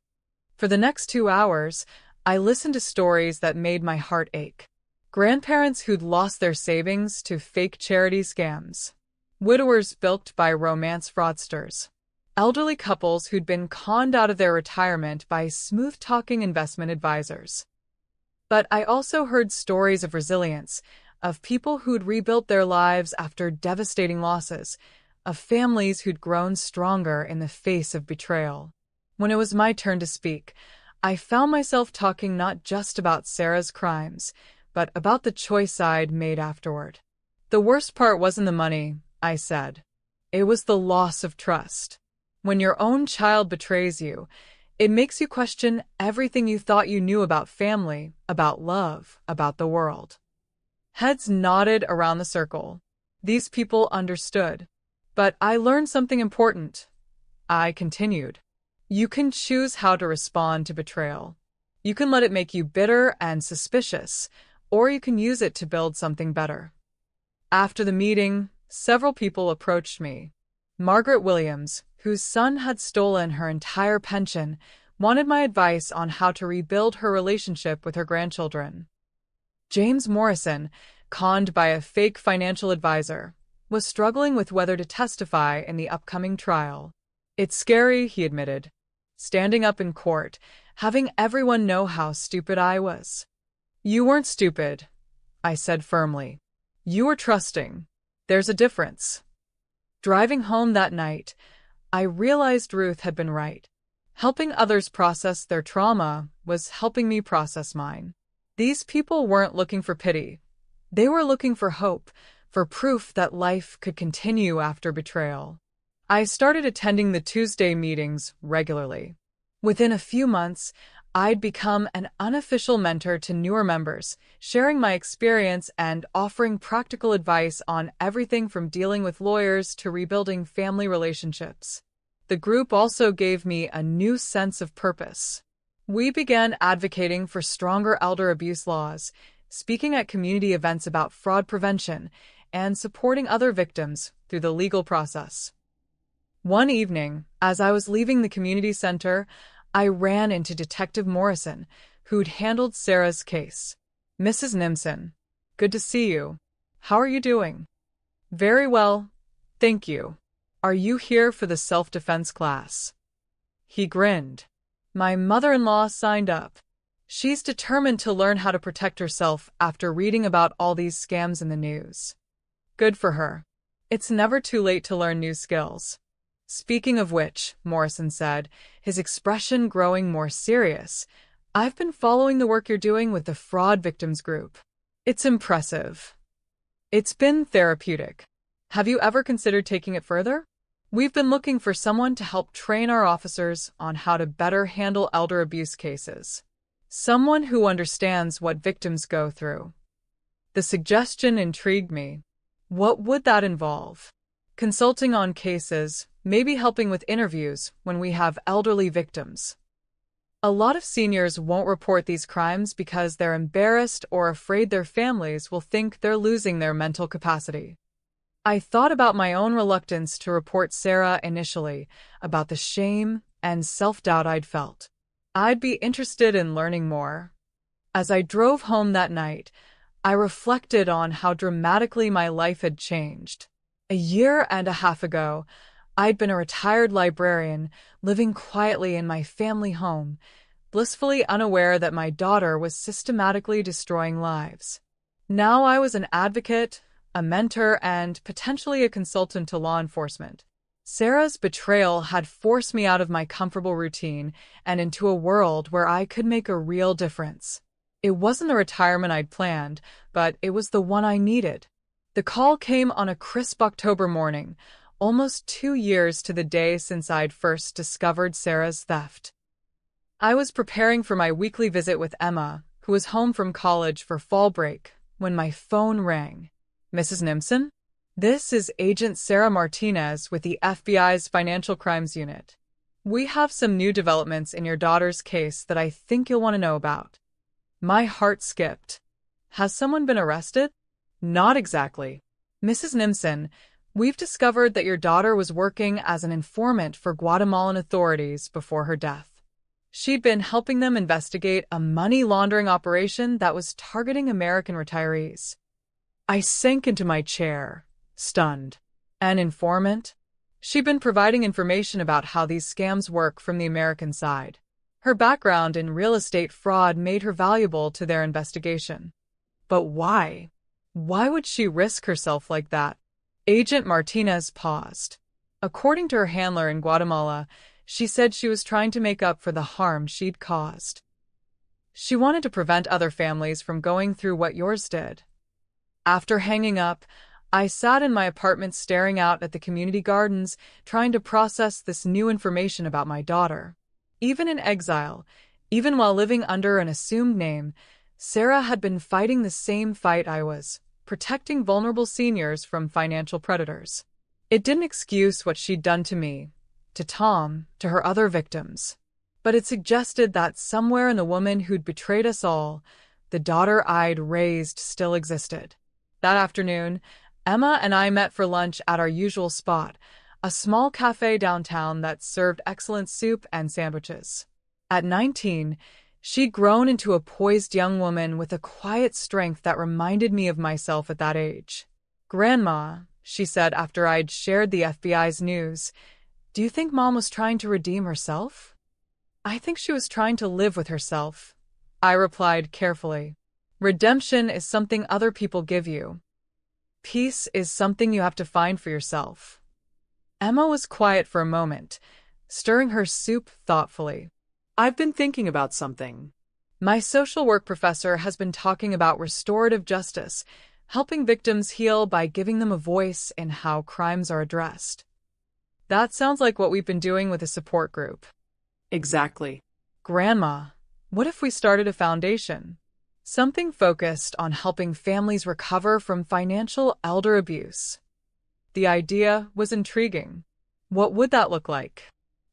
For the next 2 hours, I listened to stories that made my heart ache. Grandparents who'd lost their savings to fake charity scams. Widowers bilked by romance fraudsters. Elderly couples who'd been conned out of their retirement by smooth-talking investment advisors. But I also heard stories of resilience, of people who'd rebuilt their lives after devastating losses, of families who'd grown stronger in the face of betrayal. When it was my turn to speak, I found myself talking not just about Sarah's crimes, but about the choice I'd made afterward. "The worst part wasn't the money," I said. "It was the loss of trust. When your own child betrays you, it makes you question everything you thought you knew about family, about love, about the world." Heads nodded around the circle. These people understood. "But I learned something important," I continued. "You can choose how to respond to betrayal. You can let it make you bitter and suspicious, or you can use it to build something better." After the meeting, several people approached me. Margaret Williams, whose son had stolen her entire pension, wanted my advice on how to rebuild her relationship with her grandchildren. James Morrison, conned by a fake financial advisor, was struggling with whether to testify in the upcoming trial. "It's scary," he admitted, standing up in court, having everyone know how stupid I was. "You weren't stupid," I said firmly. "You were trusting. There's a difference." Driving home that night, I realized Ruth had been right. Helping others process their trauma was helping me process mine. These people weren't looking for pity. They were looking for hope, for proof that life could continue after betrayal. I started attending the Tuesday meetings regularly. Within a few months, I'd become an unofficial mentor to newer members, sharing my experience and offering practical advice on everything from dealing with lawyers to rebuilding family relationships. The group also gave me a new sense of purpose. We began advocating for stronger elder abuse laws, speaking at community events about fraud prevention, and supporting other victims through the legal process. One evening, as I was leaving the community center, I ran into Detective Morrison, who'd handled Sarah's case. "Mrs. Nimson, good to see you. How are you doing?" "Very well, thank you. Are you here for the self-defense class?" He grinned. "My mother-in-law signed up. She's determined to learn how to protect herself after reading about all these scams in the news." "Good for her. It's never too late to learn new skills." "Speaking of which," Morrison said, his expression growing more serious, "I've been following the work you're doing with the fraud victims group. It's impressive. It's been therapeutic. Have you ever considered taking it further? We've been looking for someone to help train our officers on how to better handle elder abuse cases. Someone who understands what victims go through." The suggestion intrigued me. "What would that involve?" "Consulting on cases, maybe helping with interviews when we have elderly victims. A lot of seniors won't report these crimes because they're embarrassed or afraid their families will think they're losing their mental capacity." I thought about my own reluctance to report Sarah initially, about the shame and self-doubt I'd felt. I'd be interested in learning more. As I drove home that night, I reflected on how dramatically my life had changed. A year and a half ago, I'd been a retired librarian, living quietly in my family home, blissfully unaware that my daughter was systematically destroying lives. Now I was an advocate, a mentor, and potentially a consultant to law enforcement. Sarah's betrayal had forced me out of my comfortable routine and into a world where I could make a real difference. It wasn't the retirement I'd planned, but it was the one I needed. The call came on a crisp October morning, almost 2 years to the day since I'd first discovered Sarah's theft. I was preparing for my weekly visit with Emma, who was home from college for fall break, when my phone rang. "Mrs. Nimson? This is Agent Sarah Martinez with the FBI's Financial Crimes Unit. We have some new developments in your daughter's case that I think you'll want to know about." My heart skipped. "Has someone been arrested?" "Not exactly. Mrs. Nimson, we've discovered that your daughter was working as an informant for Guatemalan authorities before her death. She'd been helping them investigate a money laundering operation that was targeting American retirees." I sank into my chair, stunned. "An informant?" "She'd been providing information about how these scams work from the American side. Her background in real estate fraud made her valuable to their investigation." "But why? Why would she risk herself like that?" Agent Martinez paused. "According to her handler in Guatemala, she said she was trying to make up for the harm she'd caused. She wanted to prevent other families from going through what yours did." After hanging up, I sat in my apartment staring out at the community gardens, trying to process this new information about my daughter. Even in exile, even while living under an assumed name, Sarah had been fighting the same fight I was, protecting vulnerable seniors from financial predators. It didn't excuse what she'd done to me, to Tom, to her other victims. But it suggested that somewhere in the woman who'd betrayed us all, the daughter I'd raised still existed. That afternoon, Emma and I met for lunch at our usual spot, a small cafe downtown that served excellent soup and sandwiches. At 19, she'd grown into a poised young woman with a quiet strength that reminded me of myself at that age. "Grandma," she said after I'd shared the FBI's news, "do you think Mom was trying to redeem herself?" "I think she was trying to live with herself," I replied carefully. "Redemption is something other people give you. Peace is something you have to find for yourself." Emma was quiet for a moment, stirring her soup thoughtfully.
I've been thinking about something.
"My social work professor has been talking about restorative justice, helping victims heal by giving them a voice in how crimes are addressed. That sounds like what we've been doing with a support group.
Exactly.
Grandma, what if we started a foundation? Something focused on helping families recover from financial elder abuse. The idea was intriguing. What would that look like?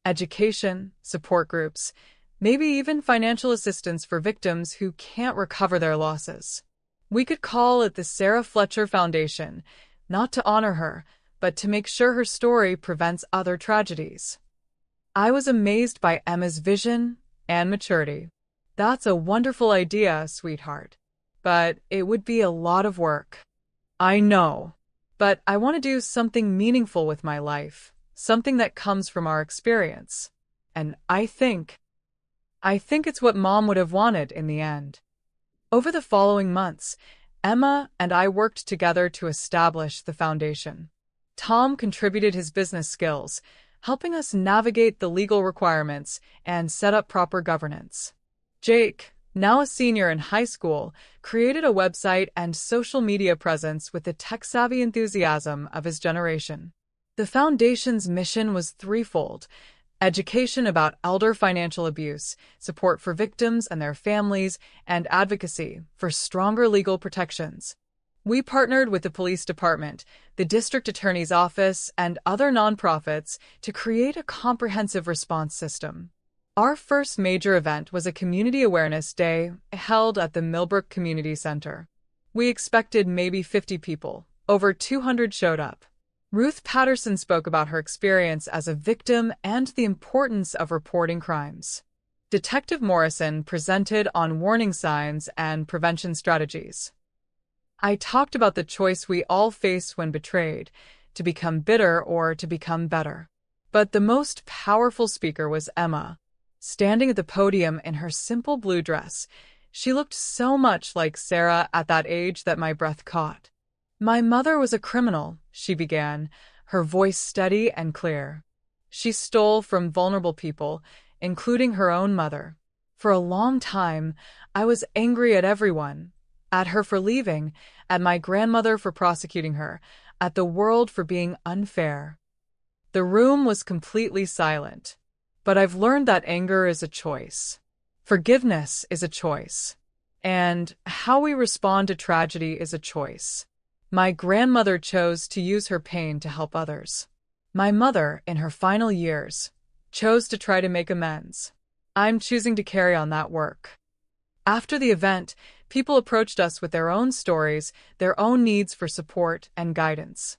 Education, support groups, maybe even financial assistance for victims who can't recover their losses. We could call it the Sarah Fletcher Foundation, not to honor her, but to make sure her story prevents other tragedies. I was amazed by Emma's vision and maturity. That's a wonderful idea, sweetheart. But it would be a lot of work. I know. But I want to do something meaningful with my life, something that comes from our experience. And I think it's what Mom would have wanted in the end. Over the following months, Emma and I worked together to establish the foundation. Tom contributed his business skills, helping us navigate the legal requirements and set up proper governance. Jake, now a senior in high school, created a website and social media presence with the tech-savvy enthusiasm of his generation. The foundation's mission was threefold: education about elder financial abuse, support for victims and their families, and advocacy for stronger legal protections. We partnered with the police department, the district attorney's office, and other nonprofits to create a comprehensive response system. Our first major event was a community awareness day held at the Millbrook Community Center. We expected maybe 50 people. Over 200 showed up. Ruth Patterson spoke about her experience as a victim and the importance of reporting crimes. Detective Morrison presented on warning signs and prevention strategies. I talked about the choice we all face when betrayed, to become bitter or to become better. But the most powerful speaker was Emma. Standing at the podium in her simple blue dress, she looked so much like Sarah at that age that my breath caught. My mother was a criminal, she began, her voice steady and clear. She stole from vulnerable people, including her own mother. For a long time, I was angry at everyone. At her for leaving, at my grandmother for prosecuting her, at the world for being unfair. The room was completely silent. But I've learned that anger is a choice. Forgiveness is a choice. And how we respond to tragedy is a choice. My grandmother chose to use her pain to help others. My mother, in her final years, chose to try to make amends. I'm choosing to carry on that work. After the event, people approached us with their own stories, their own needs for support and guidance.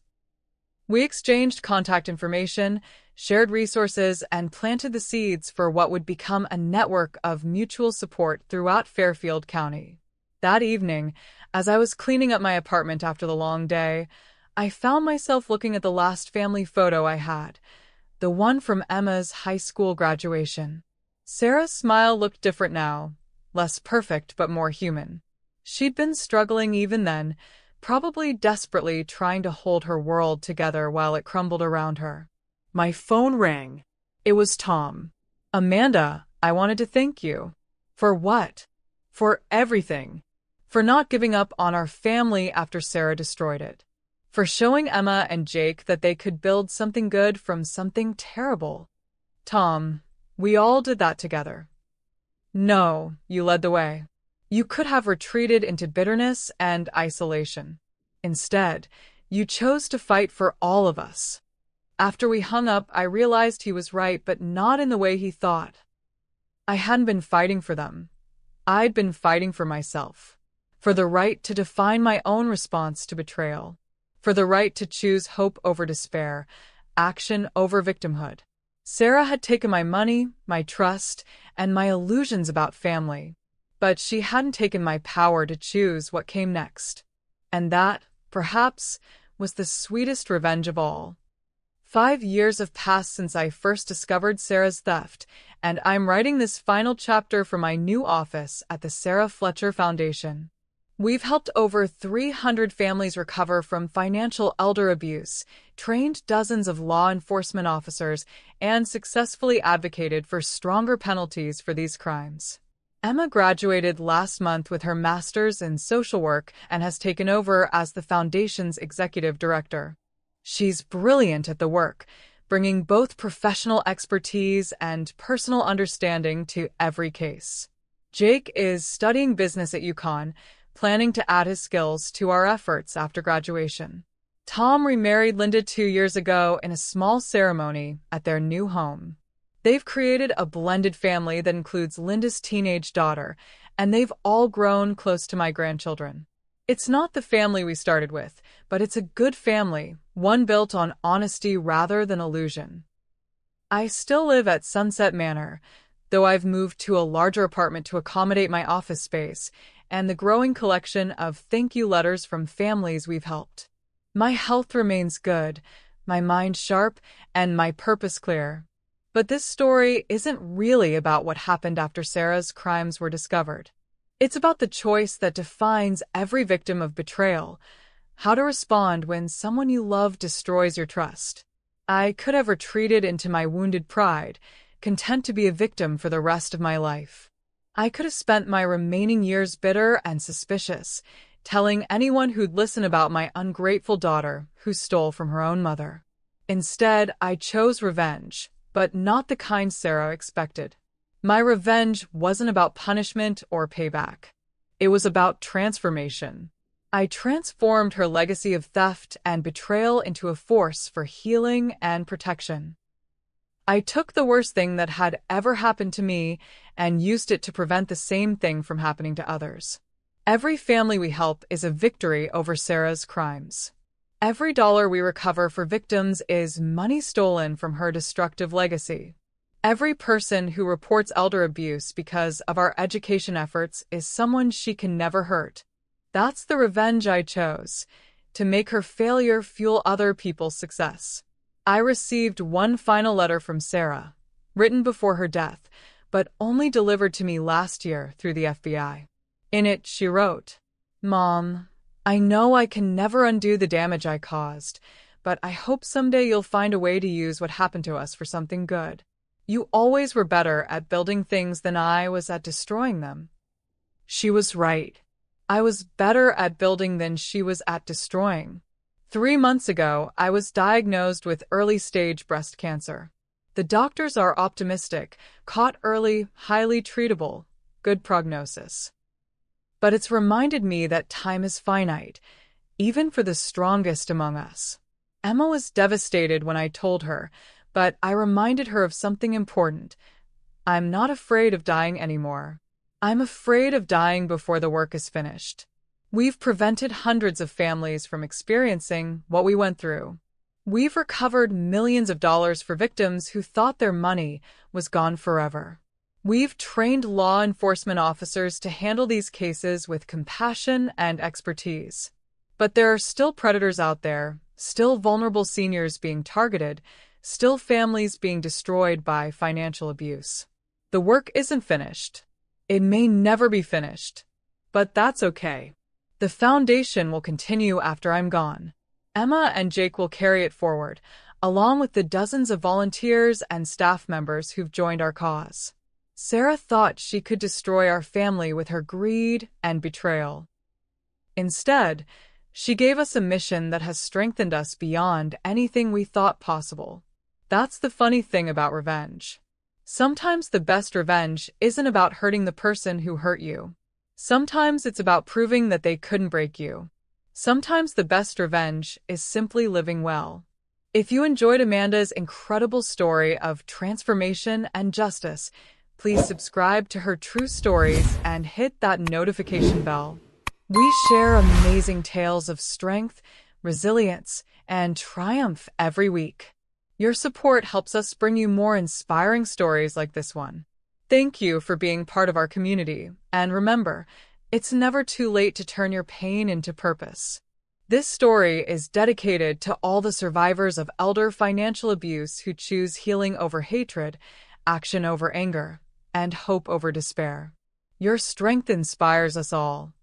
We exchanged contact information, shared resources, and planted the seeds for what would become a network of mutual support throughout Fairfield County. That evening, as I was cleaning up my apartment after the long day, I found myself looking at the last family photo I had, the one from Emma's high school graduation. Sarah's smile looked different now, less perfect but more human. She'd been struggling even then, probably desperately trying to hold her world together while it crumbled around her.
My phone rang. It was Tom.
Amanda, I wanted to thank you. For what? For everything. For not giving up on our family after Sarah destroyed it. For showing Emma and Jake that they could build something good from something terrible. Tom, we all did that together. No, you led the way. You could have retreated into bitterness and isolation. Instead, you chose to fight for all of us. After we hung up, I realized he was right, but not in the way he thought. I hadn't been fighting for them. I'd been fighting for myself. For the right to define my own response to betrayal. For the right to choose hope over despair, action over victimhood. Sarah had taken my money, my trust, and my illusions about family. But she hadn't taken my power to choose what came next. And that, perhaps, was the sweetest revenge of all. 5 years have passed since I first discovered Sarah's theft, and I'm writing this final chapter for my new office at the Sarah Fletcher Foundation. We've helped over 300 families recover from financial elder abuse, trained dozens of law enforcement officers, and successfully advocated for stronger penalties for these crimes. Emma graduated last month with her master's in social work and has taken over as the foundation's executive director. She's brilliant at the work, bringing both professional expertise and personal understanding to every case. Jake is studying business at UConn, planning to add his skills to our efforts after graduation. Tom remarried Linda 2 years ago in a small ceremony at their new home. They've created a blended family that includes Linda's teenage daughter, and they've all grown close to my grandchildren. It's not the family we started with, but it's a good family, one built on honesty rather than illusion. I still live at Sunset Manor, though I've moved to a larger apartment to accommodate my office space and the growing collection of thank you letters from families we've helped. My health remains good, my mind sharp, and my purpose clear. But this story isn't really about what happened after Sarah's crimes were discovered. It's about the choice that defines every victim of betrayal, how to respond when someone you love destroys your trust. I could have retreated into my wounded pride, content to be a victim for the rest of my life. I could have spent my remaining years bitter and suspicious, telling anyone who'd listen about my ungrateful daughter who stole from her own mother. Instead, I chose revenge, but not the kind Sarah expected. My revenge wasn't about punishment or payback. It was about transformation. I transformed her legacy of theft and betrayal into a force for healing and protection. I took the worst thing that had ever happened to me and used it to prevent the same thing from happening to others. Every family we help is a victory over Sarah's crimes. Every dollar we recover for victims is money stolen from her destructive legacy. Every person who reports elder abuse because of our education efforts is someone she can never hurt. That's the revenge I chose, to make her failure fuel other people's success. I received one final letter from Sarah, written before her death, but only delivered to me last year through the FBI. In it, she wrote, "Mom, I know I can never undo the damage I caused, but I hope someday you'll find a way to use what happened to us for something good. You always were better at building things than I was at destroying them." She was right. I was better at building than she was at destroying. 3 months ago, I was diagnosed with early-stage breast cancer. The doctors are optimistic, caught early, highly treatable, good prognosis. But it's reminded me that time is finite, even for the strongest among us. Emma was devastated when I told her, but I reminded her of something important. I'm not afraid of dying anymore. I'm afraid of dying before the work is finished. We've prevented hundreds of families from experiencing what we went through. We've recovered millions of dollars for victims who thought their money was gone forever. We've trained law enforcement officers to handle these cases with compassion and expertise. But there are still predators out there, still vulnerable seniors being targeted, still families being destroyed by financial abuse. The work isn't finished. It may never be finished. But that's okay. The foundation will continue after I'm gone. Emma and Jake will carry it forward, along with the dozens of volunteers and staff members who've joined our cause. Sarah thought she could destroy our family with her greed and betrayal. Instead, she gave us a mission that has strengthened us beyond anything we thought possible. That's the funny thing about revenge. Sometimes the best revenge isn't about hurting the person who hurt you. Sometimes it's about proving that they couldn't break you. Sometimes the best revenge is simply living well. If you enjoyed Amanda's incredible story of transformation and justice, please subscribe to her true stories and hit that notification bell. We share amazing tales of strength, resilience, and triumph every week. Your support helps us bring you more inspiring stories like this one. Thank you for being part of our community, and remember, it's never too late to turn your pain into purpose. This story is dedicated to all the survivors of elder financial abuse who choose healing over hatred, action over anger, and hope over despair. Your strength inspires us all.